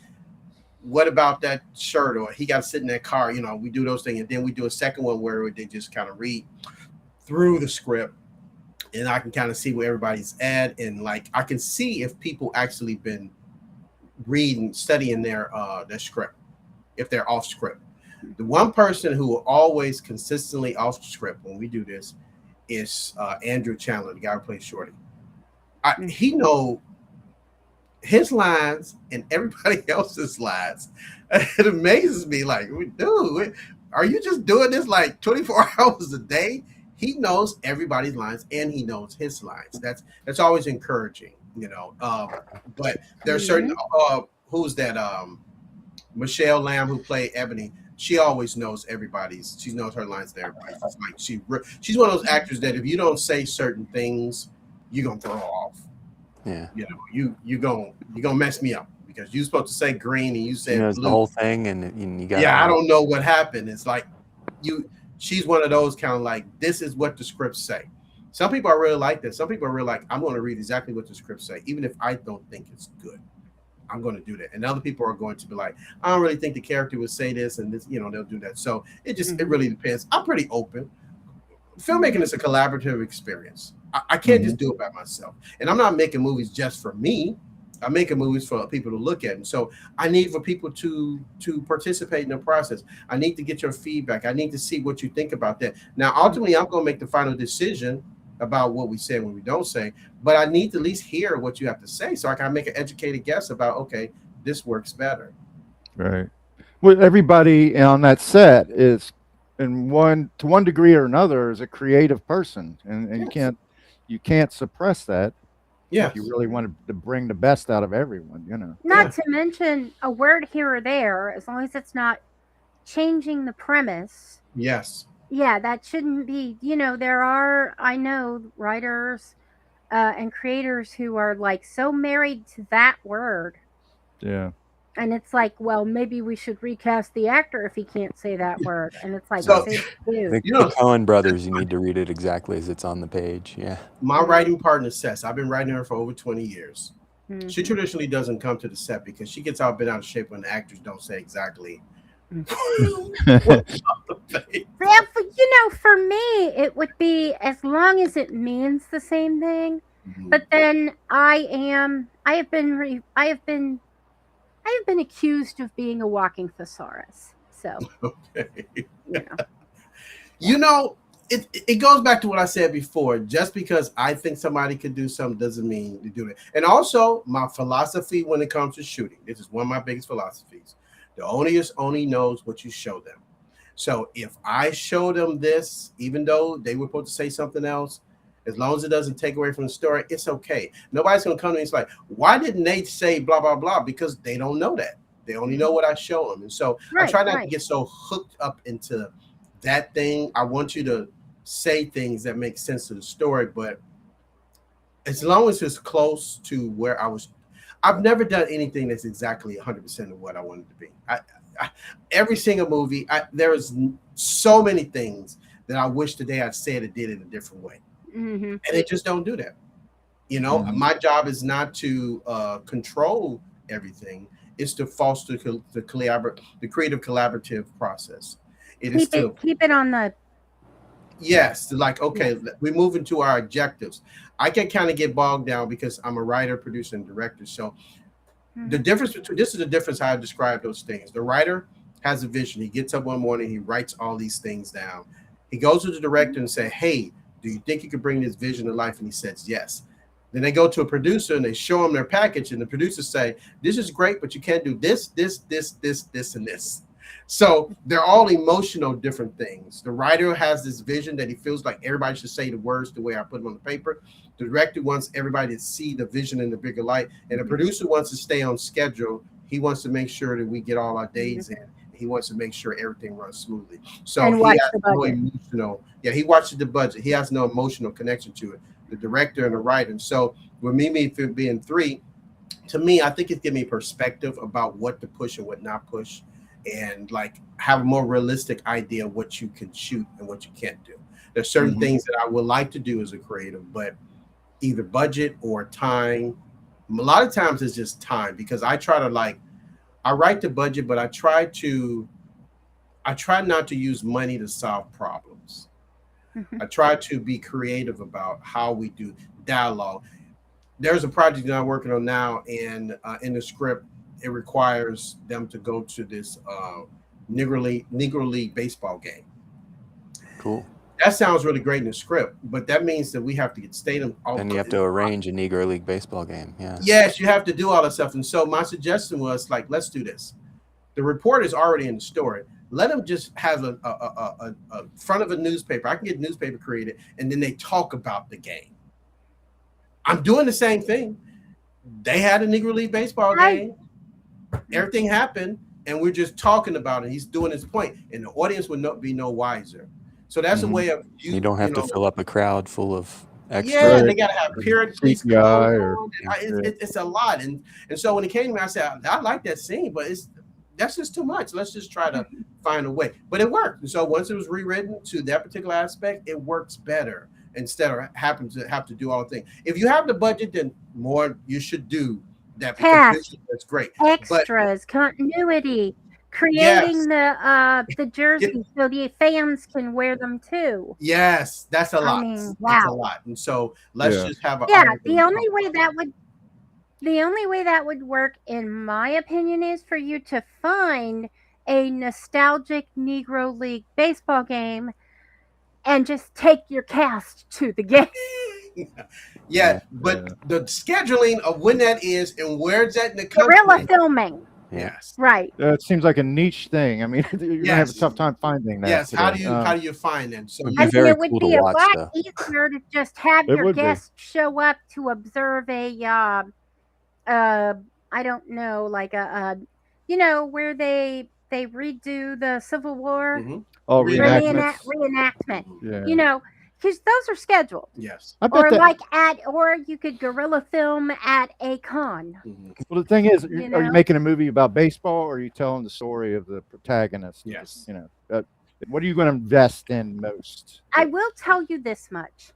[SPEAKER 4] what about that shirt? Or he got to sit in that car. We do those things, and then we do a second one where they just kind of read through the script, and I can kind of see where everybody's at, and like I can see if people actually been reading, studying their script, if they're off script. The one person who will always consistently off script when we do this is Andrew Chandler, the guy who plays Shorty. He know his lines and everybody else's lines. It amazes me, like, dude, are you just doing this like 24 hours a day? He knows everybody's lines and he knows his lines. That's always encouraging, but there's certain who's that Michelle Lamb, who played Ebony. She always knows everybody's. She knows her lines to everybody. It's like she's one of those actors that if you don't say certain things, you're gonna throw off.
[SPEAKER 2] Yeah.
[SPEAKER 4] You gonna mess me up because you're supposed to say green and you said blue.
[SPEAKER 2] The whole thing, and you got.
[SPEAKER 4] Yeah, I don't know what happened. It's like she's one of those kind of like, this is what the scripts say. Some people are really like that. Some people are really like, I'm going to read exactly what the scripts say, even if I don't think it's good. I'm going to do that. And other people are going to be like, I don't really think the character would say this and this, they'll do that. So it really depends. I'm pretty open. Filmmaking is a collaborative experience. I can't just do it by myself. And I'm not making movies just for me. I'm making movies for people to look at. And so I need for people to participate in the process. I need to get your feedback. I need to see what you think about that. Now, ultimately, I'm going to make the final decision about what we say and what we don't say, but I need to at least hear what you have to say so I can make an educated guess about, okay, this works better.
[SPEAKER 3] Right. Well, everybody on that set is to one degree or another is a creative person, and you can't suppress that. Yeah, if you really want to bring the best out of everyone,
[SPEAKER 1] Not to mention a word here or there, as long as it's not changing the premise.
[SPEAKER 4] Yes.
[SPEAKER 1] Yeah, that shouldn't be. There are, I know, writers and creators who are like so married to that word.
[SPEAKER 3] Yeah.
[SPEAKER 1] And it's like, well, maybe we should recast the actor if he can't say that word. And it's like,
[SPEAKER 2] the Coen brothers, you need to read it exactly as it's on the page. Yeah.
[SPEAKER 4] My writing partner, Sess, I've been writing her for over 20 years. She traditionally doesn't come to the set because she gets bent out of shape when the actors don't say exactly.
[SPEAKER 1] For me, it would be as long as it means the same thing. But then I have been accused of being a walking thesaurus. So,
[SPEAKER 4] it goes back to what I said before. Just because I think somebody could do something doesn't mean to do it. And also, my philosophy when it comes to shooting, this is one of my biggest philosophies. The audience only knows what you show them. So if I show them this, even though they were supposed to say something else, as long as it doesn't take away from the story, it's okay. Nobody's going to come to me and say, like, why didn't they say blah, blah, blah? Because they don't know that. They only know what I show them. And so I try not to get so hooked up into that thing. I want you to say things that make sense to the story. But as long as it's close to where I was, I've never done anything that's exactly 100% of what I wanted to be. Every single movie, there is so many things that I wish today I'd said it did in a different way. And they just don't do that. My job is not to control everything. It's to foster the creative collaborative process.
[SPEAKER 1] Keep it on the.
[SPEAKER 4] Yes, like, okay, we move into our objectives. I can kind of get bogged down because I'm a writer, producer, and director. So the difference between this is the difference how I describe those things. The writer has a vision. He gets up one morning, he writes all these things down. He goes to the director and say, "Hey, do you think you could bring this vision to life?" And he says, "Yes." Then they go to a producer and they show him their package, and the producers say, "This is great, but you can't do this, and this." So they're all emotional, different things. The writer has this vision that he feels like everybody should say the words the way I put them on the paper. The director wants everybody to see the vision in the bigger light, and the producer wants to stay on schedule. He wants to make sure that we get all our days in. He wants to make sure everything runs smoothly. So
[SPEAKER 1] And
[SPEAKER 4] he
[SPEAKER 1] watch
[SPEAKER 4] has
[SPEAKER 1] the
[SPEAKER 4] no
[SPEAKER 1] budget.
[SPEAKER 4] emotional. Yeah, he watches the budget. He has no emotional connection to it. The director and the writer. And so with me being 3, to me, I think it's giving me perspective about what to push and what not push, and like have a more realistic idea of what you can shoot and what you can't do. There's certain things that I would like to do as a creative, but either budget or time. A lot of times it's just time, because I try to I write the budget, but I try not to use money to solve problems. I try to be creative about how we do dialogue. There's a project that I'm working on now, and in the script, it requires them to go to this Negro League baseball game.
[SPEAKER 2] Cool.
[SPEAKER 4] That sounds really great in the script, but that means that we have to get stadium.
[SPEAKER 2] And you have to arrange a Negro League baseball game. Yeah.
[SPEAKER 4] Yes, you have to do all that stuff. And so my suggestion was let's do this. The report is already in the story. Let them just have a front of a newspaper. I can get a newspaper created, and then they talk about the game. I'm doing the same thing. They had a Negro League baseball game. Everything happened, and we're just talking about it. He's doing his point, and the audience would not be no wiser. So that's a way of
[SPEAKER 2] you don't have to fill up a crowd full of extras.
[SPEAKER 4] Yeah, they gotta have period.
[SPEAKER 3] CPI
[SPEAKER 4] it's a lot, and so when it came to me, I said I like that scene, but that's just too much. Let's just try to find a way. But it worked. And so once it was rewritten to that particular aspect, it works better instead of having to have to do all the things. If you have the budget, then more you should do that.
[SPEAKER 1] Cast,
[SPEAKER 4] that's great.
[SPEAKER 1] Extras, continuity, creating the jerseys so the fans can wear them too.
[SPEAKER 4] Yes, that's a lot.
[SPEAKER 1] I mean,
[SPEAKER 4] That's
[SPEAKER 1] wow.
[SPEAKER 4] a lot. And so let's just have a
[SPEAKER 1] the only way that would work, in my opinion, is for you to find a nostalgic Negro League baseball game and just take your cast to the game.
[SPEAKER 4] But the scheduling of when that is and where it's at in the country.
[SPEAKER 1] Guerrilla filming.
[SPEAKER 4] Yes.
[SPEAKER 1] Right.
[SPEAKER 3] It seems like a niche thing. I mean, you're gonna have a tough time finding that.
[SPEAKER 4] Yes.
[SPEAKER 3] today.
[SPEAKER 4] How do you find them? So
[SPEAKER 1] I mean, it would be a lot easier to just have your guests show up to observe a I don't know, like where they redo the Civil War.
[SPEAKER 3] Oh, reenactments.
[SPEAKER 1] Reenactment.
[SPEAKER 3] Yeah.
[SPEAKER 1] Because those are scheduled.
[SPEAKER 4] Yes.
[SPEAKER 1] Or you could guerrilla film at a con.
[SPEAKER 3] Well, the thing is, are you making a movie about baseball, or are you telling the story of the protagonist?
[SPEAKER 4] Yes.
[SPEAKER 3] What are you going to invest in most?
[SPEAKER 1] I will tell you this much.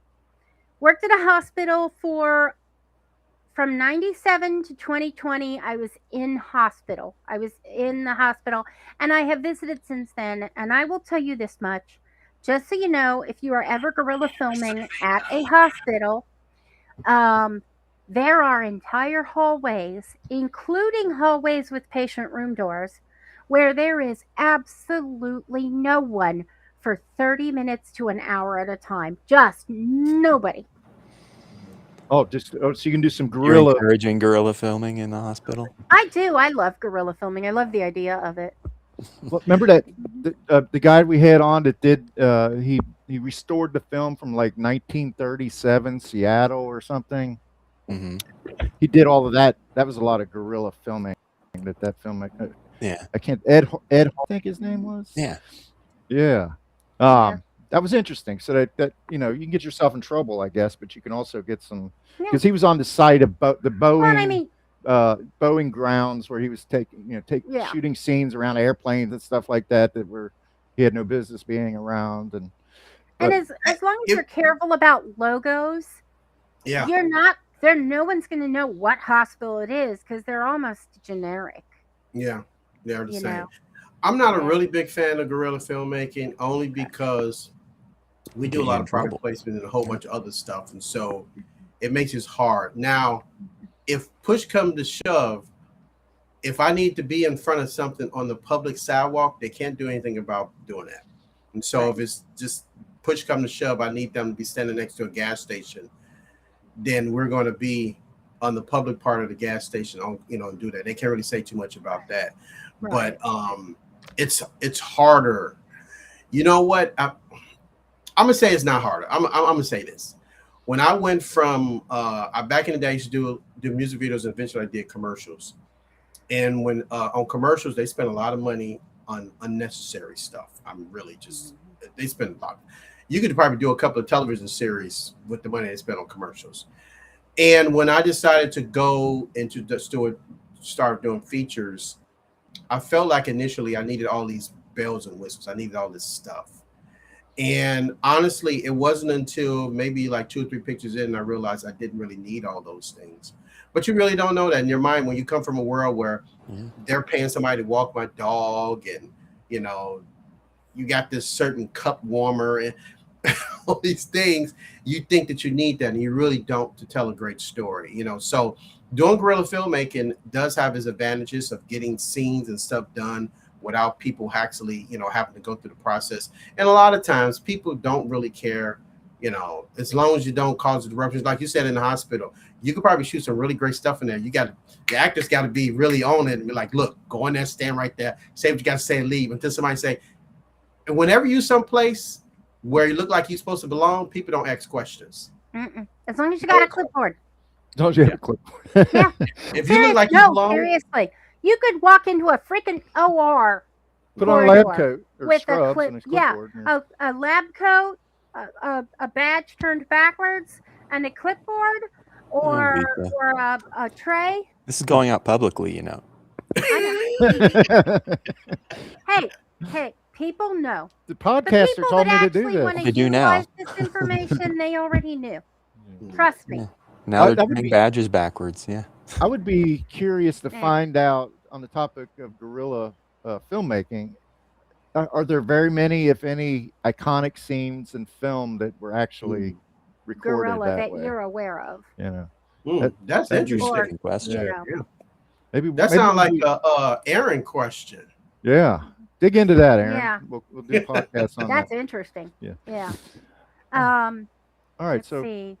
[SPEAKER 1] Worked at a hospital from 97 to 2020. I was in hospital. And I have visited since then. And I will tell you this much. Just so you know, if you are ever guerrilla filming at a hospital, there are entire hallways, including hallways with patient room doors, where there is absolutely no one for 30 minutes to an hour at a time. Just nobody.
[SPEAKER 3] So you can do some guerrilla.
[SPEAKER 2] You're encouraging guerrilla filming in the hospital?
[SPEAKER 1] I do. I love guerrilla filming. I love the idea of it.
[SPEAKER 3] Well, remember that the guy we had on that did he restored the film from like 1937 Seattle or something. He did all of that. That was a lot of guerrilla filming. That film. I can't. Ed, I think his name was. Yeah. That was interesting. So that you can get yourself in trouble, I guess, but you can also get some, because he was on the site of the Boeing. Boeing grounds where he was shooting scenes around airplanes and stuff like that he had no business being around. And
[SPEAKER 1] as long as you're careful about logos, no one's going to know what hospital it is, because they're almost generic.
[SPEAKER 4] Yeah, they're the same. I'm not a really big fan of guerrilla filmmaking, only because we do a lot of product placement and a whole bunch of other stuff, and so it makes it hard. Now, if push comes to shove, if I need to be in front of something on the public sidewalk, they can't do anything about doing that. And so if it's just push come to shove, I need them to be standing next to a gas station, then we're going to be on the public part of the gas station, and do that. They can't really say too much about that. Right. But it's harder. You know what? I'm gonna say it's not harder. I'm gonna say this. When I went from back in the day, I used to do music videos, and eventually I did commercials. And when on commercials, they spend a lot of money on unnecessary stuff. I'm really just they spend a lot. You could probably do a couple of television series with the money they spend on commercials. And when I decided to go into the store, start doing features, I felt like initially I needed all these bells and whistles. I needed all this stuff. And honestly, it wasn't until maybe like 2 or 3 pictures in I realized I didn't really need all those things. But you really don't know that in your mind when you come from a world where they're paying somebody to walk my dog, and you got this certain cup warmer and all these things. You think that you need that, and you really don't to tell a great story. So doing guerrilla filmmaking does have its advantages of getting scenes and stuff done without people actually, having to go through the process. And a lot of times people don't really care, as long as you don't cause disruptions. Like you said, in the hospital, you could probably shoot some really great stuff in there. The actors got to be really on it and be like, look, go in there, stand right there, say what you got to say and leave until somebody say, and whenever you someplace where you look like you're supposed to belong, people don't ask questions.
[SPEAKER 1] As long as you got a clipboard.
[SPEAKER 3] Don't you have a clipboard?
[SPEAKER 1] Yeah.
[SPEAKER 4] If you look like you belong.
[SPEAKER 1] Seriously. You could walk into a freaking OR.
[SPEAKER 3] Put on a lab coat or
[SPEAKER 1] with
[SPEAKER 3] scrubs
[SPEAKER 1] a
[SPEAKER 3] and a clipboard.
[SPEAKER 1] Yeah, a lab coat, a badge turned backwards, and a clipboard, or a tray.
[SPEAKER 2] This is going out publicly,
[SPEAKER 1] Hey, people know.
[SPEAKER 3] The podcaster told me to do that.
[SPEAKER 2] They do now.
[SPEAKER 1] This information they already knew. Trust me.
[SPEAKER 2] Yeah. Now they're turning badges backwards. Yeah.
[SPEAKER 3] I would be curious to find out on the topic of guerrilla filmmaking. Are there very many, if any, iconic scenes in film that were actually recorded
[SPEAKER 1] that
[SPEAKER 3] way?
[SPEAKER 1] you're aware of?
[SPEAKER 4] That's an interesting
[SPEAKER 2] question.
[SPEAKER 3] Maybe
[SPEAKER 4] that sounds like a Aaron question.
[SPEAKER 3] Yeah, dig into that, Aaron.
[SPEAKER 1] Yeah,
[SPEAKER 3] we'll do a podcast on that.
[SPEAKER 1] That's interesting.
[SPEAKER 3] Yeah. All right.
[SPEAKER 1] Let's see.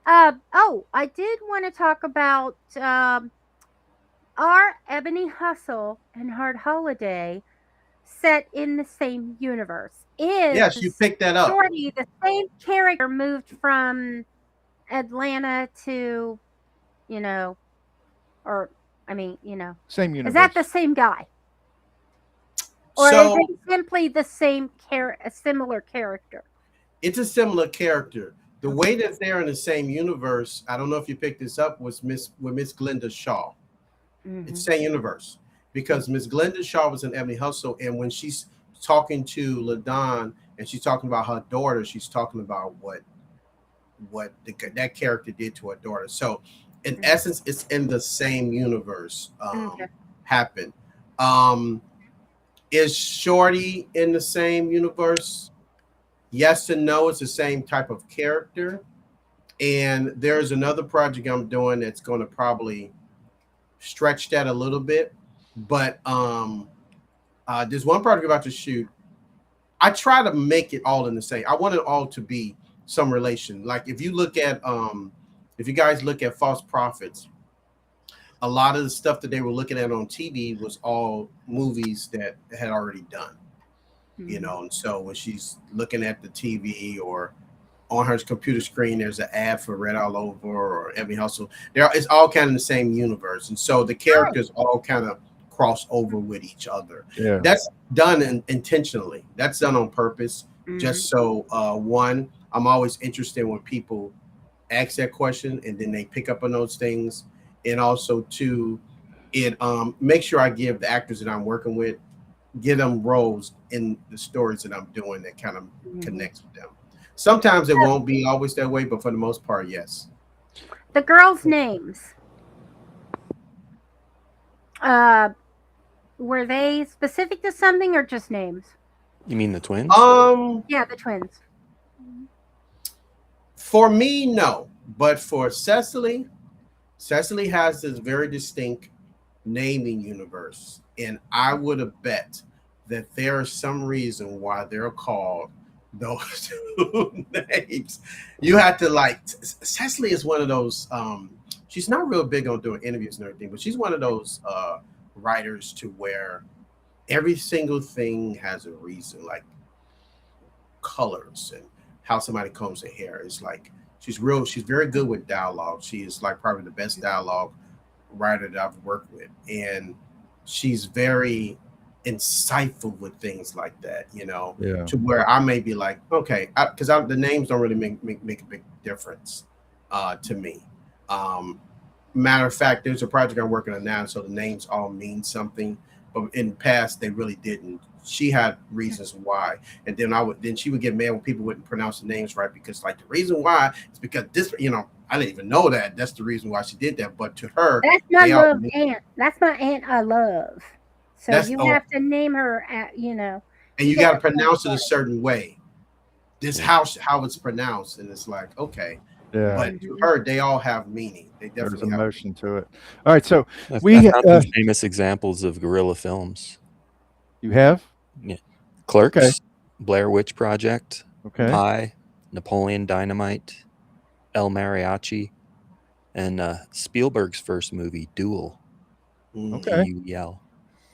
[SPEAKER 1] I did want to talk about our Ebony Hustle and Hard Holiday set in the same universe.
[SPEAKER 4] Yes, you picked that up.
[SPEAKER 1] Shorty, the same character, moved from Atlanta to,
[SPEAKER 3] same universe.
[SPEAKER 1] Is that the same guy? Or is it simply the same a similar character?
[SPEAKER 4] It's a similar character. The way that they're in the same universe, I don't know if you picked this up, was Miss Glenda Shaw. It's the same universe because Miss Glenda Shaw was in Ebony Hustle, and when she's talking to LaDonne and she's talking about her daughter, she's talking about what that character did to her daughter. So, in essence, it's in the same universe. Happened. Is Shorty in the same universe? Yes and no. It's the same type of character. And there's another project I'm doing that's going to probably stretch that a little bit. But there's one project about to shoot. I try to make it all in the same. I want it all to be some relation. Like if you look at, if you guys look at False Prophets, a lot of the stuff that they were looking at on TV was all movies that had already done. And so when she's looking at the TV or on her computer screen, there's an ad for Red All Over or Ebony Hustle. It's all kind of in the same universe. And so the characters all kind of cross over with each other. Yeah. That's done intentionally. That's done on purpose. Just so, one, I'm always interested when people ask that question and then they pick up on those things. And also, two, it makes sure I give the actors that I'm working with, give them roles in the stories that I'm doing that kind of connects with them. Sometimes it won't be always that way, but for the most part, yes.
[SPEAKER 1] The girls' names. Were they specific to something or just names?
[SPEAKER 2] You mean the twins?
[SPEAKER 1] Yeah, the twins.
[SPEAKER 4] For me, no. But for Cecily has this very distinct naming universe, and I would have bet that there is some reason why they're called those two names. You have to like Cecily is one of those. She's not real big on doing interviews and everything, but she's one of those writers to where every single thing has a reason, like colors and how somebody combs their hair. It's like she's very good with dialogue. She is like probably the best dialogue writer that I've worked with, and she's very insightful with things like that,
[SPEAKER 3] Yeah.
[SPEAKER 4] to where I may be like, okay, because the names don't really make a big difference to me. Matter of fact, there's a project I'm working on now, so the names all mean something, but in the past they really didn't. She had reasons why, and then she would get mad when people wouldn't pronounce the names right, because like the reason why is because this, I didn't even know that that's the reason why she did that, but to her,
[SPEAKER 1] That's my love aunt. That's my aunt I love. So you have to name her, and
[SPEAKER 4] you got to pronounce it a certain way. This how it's pronounced, and it's like, okay.
[SPEAKER 3] Yeah.
[SPEAKER 4] But to her, they all have meaning. They definitely
[SPEAKER 3] There's
[SPEAKER 4] have
[SPEAKER 3] emotion to it. All right, so
[SPEAKER 2] I found some famous examples of guerrilla films.
[SPEAKER 3] You have?
[SPEAKER 2] Yeah. Clerks,
[SPEAKER 3] Okay.
[SPEAKER 2] Blair Witch Project,
[SPEAKER 3] Okay.
[SPEAKER 2] Pie, Napoleon Dynamite, El Mariachi, and Spielberg's first movie, Duel.
[SPEAKER 3] Okay.
[SPEAKER 2] D-U-E-L.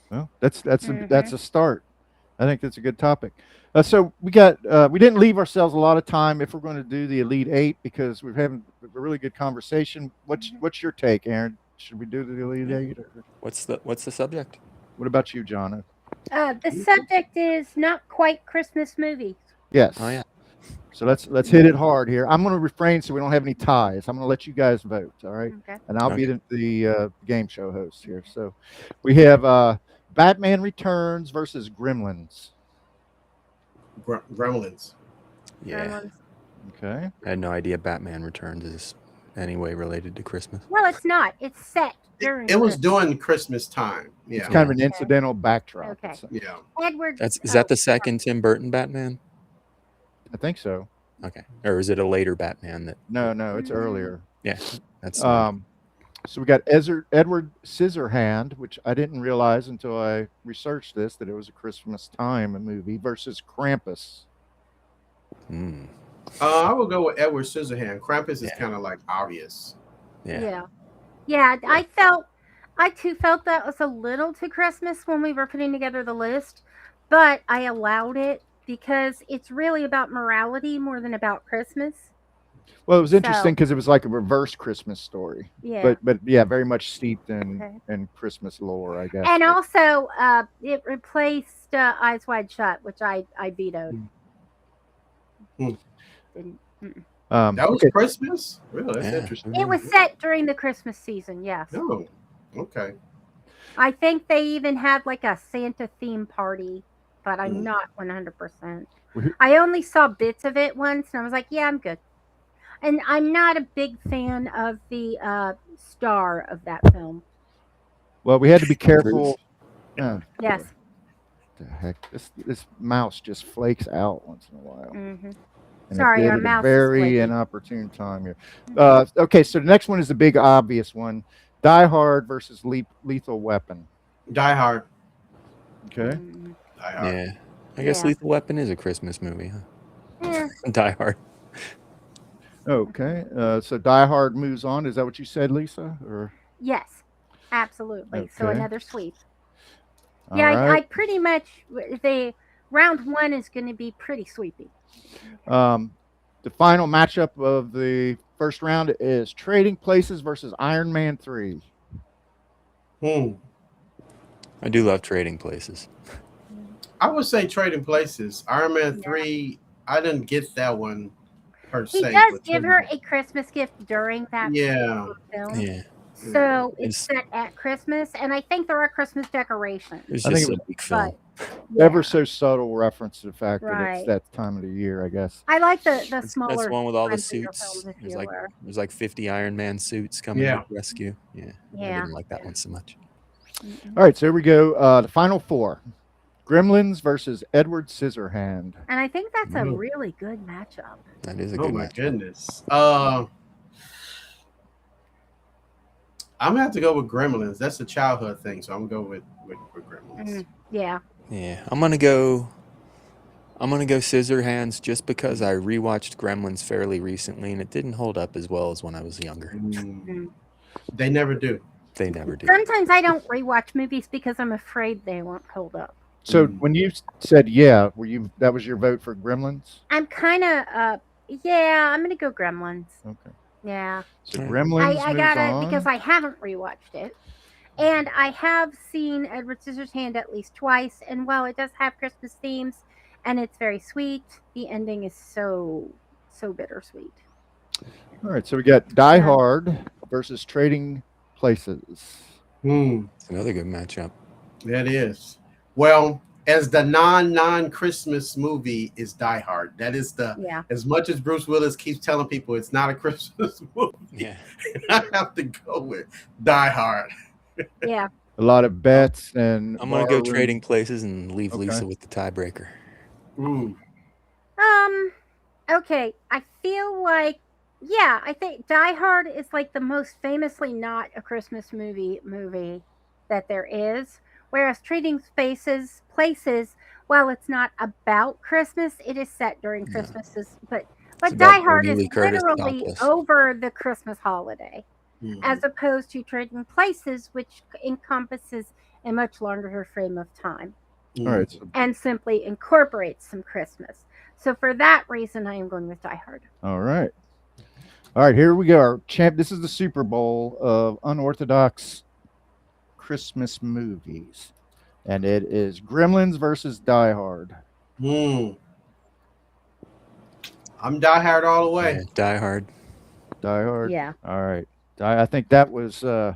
[SPEAKER 3] Well, that's a start. I think that's a good topic. So we didn't leave ourselves a lot of time if we're going to do the Elite Eight, because we're having a really good conversation. What's your take, Aaron? Should we do the Elite Eight?
[SPEAKER 2] What's the subject?
[SPEAKER 3] What about you, John?
[SPEAKER 1] The subject is not quite Christmas movies.
[SPEAKER 3] Yes.
[SPEAKER 2] Oh yeah.
[SPEAKER 3] So let's hit it hard here. I'm going to refrain so we don't have any ties. I'm going to let you guys vote. All right.
[SPEAKER 1] Okay.
[SPEAKER 3] And I'll be the game show host here. So we have Batman Returns versus Gremlins.
[SPEAKER 4] Gremlins.
[SPEAKER 2] Yeah.
[SPEAKER 1] Gremlins.
[SPEAKER 3] Okay.
[SPEAKER 2] I had no idea Batman Returns is any way related to Christmas.
[SPEAKER 1] Well, it's not. It's set during.
[SPEAKER 4] It was during Christmas time. Yeah.
[SPEAKER 3] It's kind of an incidental backdrop.
[SPEAKER 1] Okay.
[SPEAKER 4] Yeah.
[SPEAKER 1] Edward.
[SPEAKER 2] Is that the second Tim Burton Batman?
[SPEAKER 3] I think so.
[SPEAKER 2] Okay. Or is it a later Batman that?
[SPEAKER 3] No, it's earlier.
[SPEAKER 2] Yeah. That's.
[SPEAKER 3] So we got Edward Scissorhand, which I didn't realize until I researched this, that it was a Christmas time movie, versus Krampus.
[SPEAKER 4] I will go with Edward Scissorhand. Krampus is kind of like obvious.
[SPEAKER 1] Yeah. I too felt that was a little too Christmas when we were putting together the list, but I allowed it because it's really about morality more than about Christmas.
[SPEAKER 3] Well, it was interesting because it was like a reverse Christmas story.
[SPEAKER 1] Yeah.
[SPEAKER 3] But yeah, very much steeped in Christmas lore, I guess.
[SPEAKER 1] And also, it replaced Eyes Wide Shut, which I vetoed.
[SPEAKER 4] That was Christmas? Really? That's interesting.
[SPEAKER 1] It was set during the Christmas season, yes.
[SPEAKER 4] Oh, okay.
[SPEAKER 1] I think they even had like a Santa theme party, but I'm not 100%. I only saw bits of it once, and I was like, yeah, I'm good. And I'm not a big fan of the star of that film.
[SPEAKER 3] Well, we had to be careful.
[SPEAKER 1] Yes.
[SPEAKER 3] The heck, this mouse just flakes out once in a while.
[SPEAKER 1] Mm-hmm.
[SPEAKER 3] And
[SPEAKER 1] Sorry, our
[SPEAKER 3] at
[SPEAKER 1] mouse
[SPEAKER 3] a very inopportune time here. Okay, so the next one is the big obvious one: Die Hard versus Lethal Weapon.
[SPEAKER 4] Die Hard.
[SPEAKER 3] Okay.
[SPEAKER 4] Die Hard.
[SPEAKER 2] Yeah. I guess Lethal Weapon is a Christmas movie, huh?
[SPEAKER 1] Yeah.
[SPEAKER 2] Die Hard.
[SPEAKER 3] Okay. So Die Hard moves on. Is that what you said, Lisa? Or
[SPEAKER 1] Yes, absolutely. So
[SPEAKER 3] Okay.
[SPEAKER 1] another sweep.
[SPEAKER 3] All
[SPEAKER 1] Yeah,
[SPEAKER 3] right.
[SPEAKER 1] I pretty much, the round one is going to be pretty sweepy.
[SPEAKER 3] The final matchup of the first round is Trading Places versus Iron Man 3.
[SPEAKER 2] I do love Trading Places.
[SPEAKER 4] I would say Trading Places. Iron Man 3, I didn't get that one per
[SPEAKER 1] He
[SPEAKER 4] se.
[SPEAKER 1] does
[SPEAKER 4] but
[SPEAKER 1] give her a Christmas gift during that
[SPEAKER 4] Yeah.
[SPEAKER 1] film.
[SPEAKER 2] Yeah.
[SPEAKER 1] So it's set at Christmas, and I think there are Christmas decorations.
[SPEAKER 2] It's
[SPEAKER 3] I think
[SPEAKER 2] just
[SPEAKER 3] it
[SPEAKER 2] a big film.
[SPEAKER 3] Ever so subtle reference to the fact that
[SPEAKER 1] Right.
[SPEAKER 3] it's that time of the year, I guess.
[SPEAKER 1] I like the smaller.
[SPEAKER 2] That's the one with all the
[SPEAKER 1] Bigger
[SPEAKER 2] suits.
[SPEAKER 1] films, if
[SPEAKER 2] There's
[SPEAKER 1] you
[SPEAKER 2] like
[SPEAKER 1] were.
[SPEAKER 2] there's like 50 Iron Man suits coming
[SPEAKER 4] Yeah.
[SPEAKER 2] to the rescue. Yeah. I
[SPEAKER 1] Yeah.
[SPEAKER 2] didn't like that one so much.
[SPEAKER 3] All right, so here we go. The final four: Gremlins versus Edward Scissorhand.
[SPEAKER 1] And I think that's a really good matchup.
[SPEAKER 2] That is a
[SPEAKER 4] Oh
[SPEAKER 2] good
[SPEAKER 4] my
[SPEAKER 2] match.
[SPEAKER 4] goodness. I'm gonna have to go with Gremlins. That's a childhood thing, so I'm gonna go with Gremlins.
[SPEAKER 1] Yeah.
[SPEAKER 2] Yeah, I'm gonna go Scissorhands just because I rewatched Gremlins fairly recently and it didn't hold up as well as when I was younger.
[SPEAKER 4] They never do.
[SPEAKER 2] They never do.
[SPEAKER 1] Sometimes I don't rewatch movies because I'm afraid they won't hold up.
[SPEAKER 3] So when you said that was your vote for Gremlins?
[SPEAKER 1] I'm kind of I'm gonna go Gremlins.
[SPEAKER 3] Okay.
[SPEAKER 1] Yeah.
[SPEAKER 3] So Gremlins
[SPEAKER 1] I
[SPEAKER 3] moves
[SPEAKER 1] gotta
[SPEAKER 3] on.
[SPEAKER 1] because I haven't rewatched it. And I have seen Edward Scissorhands at least twice, and while it does have Christmas themes and it's very sweet, the ending is so bittersweet.
[SPEAKER 3] All right, so we got Die Hard versus Trading Places.
[SPEAKER 2] It's another good matchup.
[SPEAKER 4] That is. Well, as the non-Christmas movie is Die Hard. That is as much as Bruce Willis keeps telling people it's not a Christmas movie.
[SPEAKER 2] Yeah.
[SPEAKER 4] I have to go with Die Hard.
[SPEAKER 1] Yeah.
[SPEAKER 3] A lot of bets, and
[SPEAKER 2] I'm gonna go Trading Places and leave Lisa with the tiebreaker.
[SPEAKER 1] Okay. I feel like I think Die Hard is like the most famously not a Christmas movie that there is. Whereas Trading Places, while it's not about Christmas, it is set during Christmases. But Die Hard is literally over the Christmas holiday, as opposed to Trading Places, which encompasses a much longer frame of time.
[SPEAKER 3] All right.
[SPEAKER 1] And simply incorporates some Christmas. So for that reason, I am going with Die Hard.
[SPEAKER 3] All right. All right, here we go. Our champ. This is the Super Bowl of unorthodox Christmas movies, and it is Gremlins versus Die Hard.
[SPEAKER 4] I'm Die Hard all the way.
[SPEAKER 2] Yeah, Die Hard.
[SPEAKER 3] Die Hard.
[SPEAKER 1] Yeah.
[SPEAKER 3] All right. I think that was the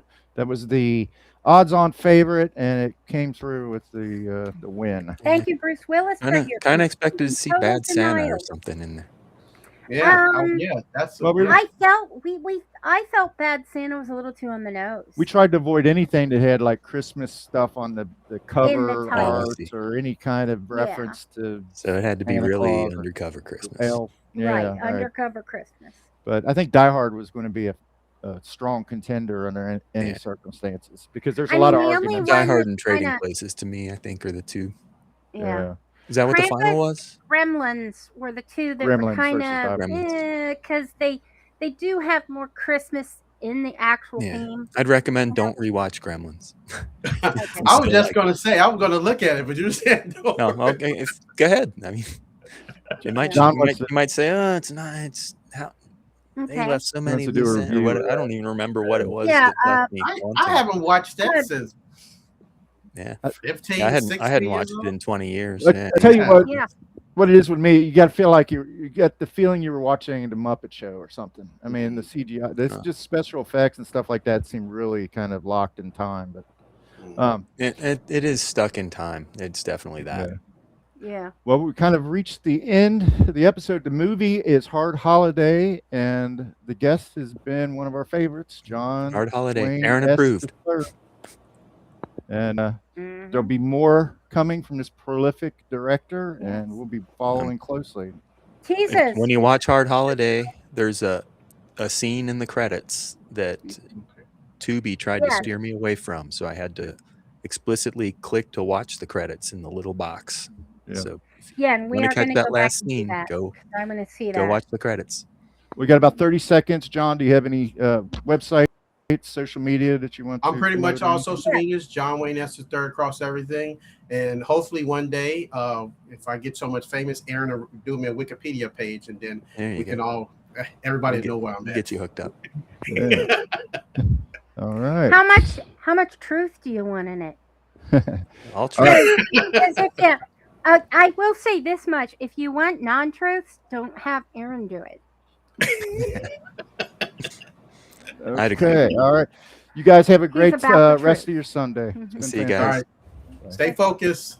[SPEAKER 3] odds-on favorite, and it came through with the win.
[SPEAKER 1] Thank you, Bruce Willis.
[SPEAKER 2] Kind of expected to see Bad Santa or something in there.
[SPEAKER 4] Yeah, that's.
[SPEAKER 1] I felt Bad Santa was a little too on the nose.
[SPEAKER 3] We tried to avoid anything that had like Christmas stuff on the cover
[SPEAKER 1] title.
[SPEAKER 3] art or any kind of reference to.
[SPEAKER 2] So it had to be
[SPEAKER 3] Santa
[SPEAKER 2] really
[SPEAKER 3] Claus or
[SPEAKER 2] undercover Christmas.
[SPEAKER 3] Elf. Yeah,
[SPEAKER 1] undercover Christmas.
[SPEAKER 3] But I think Die Hard was going to be a strong contender under any circumstances because there's a lot of arguments.
[SPEAKER 2] Die Hard and Trading Places to me, I think, are the two.
[SPEAKER 1] Yeah.
[SPEAKER 2] Is that what the final was?
[SPEAKER 1] Gremlins were the two that were kind of because they do have more Christmas in the actual theme.
[SPEAKER 2] I'd recommend don't rewatch Gremlins.
[SPEAKER 4] I was just going to say I was going to look at it, but you said no.
[SPEAKER 2] No, okay, go ahead. I mean, you might say, oh, it's not. It's how they left so many. I don't even remember what it was.
[SPEAKER 4] Yeah, I haven't watched that since.
[SPEAKER 2] Yeah,
[SPEAKER 4] 15,
[SPEAKER 2] I
[SPEAKER 4] 16
[SPEAKER 2] hadn't watched it in 20 years.
[SPEAKER 3] I tell you what it is with me. You got to feel like you get the feeling you were watching the Muppet Show or something. I mean, the CGI, this just special effects and stuff like that seem really kind of locked in time. But
[SPEAKER 2] it is stuck in time. It's definitely that.
[SPEAKER 1] Yeah.
[SPEAKER 3] Well, we kind of reached the end of the episode. The movie is Hard Holiday, and the guest has been one of our favorites, John.
[SPEAKER 2] Hard Holiday,
[SPEAKER 3] Wayne
[SPEAKER 2] Aaron approved.
[SPEAKER 3] And there'll be more coming from this prolific director, and we'll be following closely.
[SPEAKER 1] Jesus.
[SPEAKER 2] When you watch Hard Holiday, there's a scene in the credits that Tubi tried to steer me away from, so I had to explicitly click to watch the credits in the little box.
[SPEAKER 3] Yeah.
[SPEAKER 2] So
[SPEAKER 1] and we are going to
[SPEAKER 2] that
[SPEAKER 1] go
[SPEAKER 2] last
[SPEAKER 1] back
[SPEAKER 2] scene.
[SPEAKER 1] that.
[SPEAKER 2] Go.
[SPEAKER 1] I'm going to see that.
[SPEAKER 2] Go watch the credits.
[SPEAKER 3] We got about 30 seconds. John, do you have any website, social media that you want to?
[SPEAKER 4] I'm pretty much all social medias. John Wayne S3 across everything, and hopefully one day, if I get so much famous, Aaron will do me a Wikipedia page, and then we can all everybody know where I'm at.
[SPEAKER 2] Get you hooked up.
[SPEAKER 3] Yeah. All right.
[SPEAKER 1] How much truth do you want in it?
[SPEAKER 2] All truth.
[SPEAKER 1] I will say this much: if you want non-truths, don't have Aaron do it.
[SPEAKER 3] Okay. All right. You guys have a great rest of your Sunday.
[SPEAKER 2] See you guys.
[SPEAKER 4] All right. Stay focused.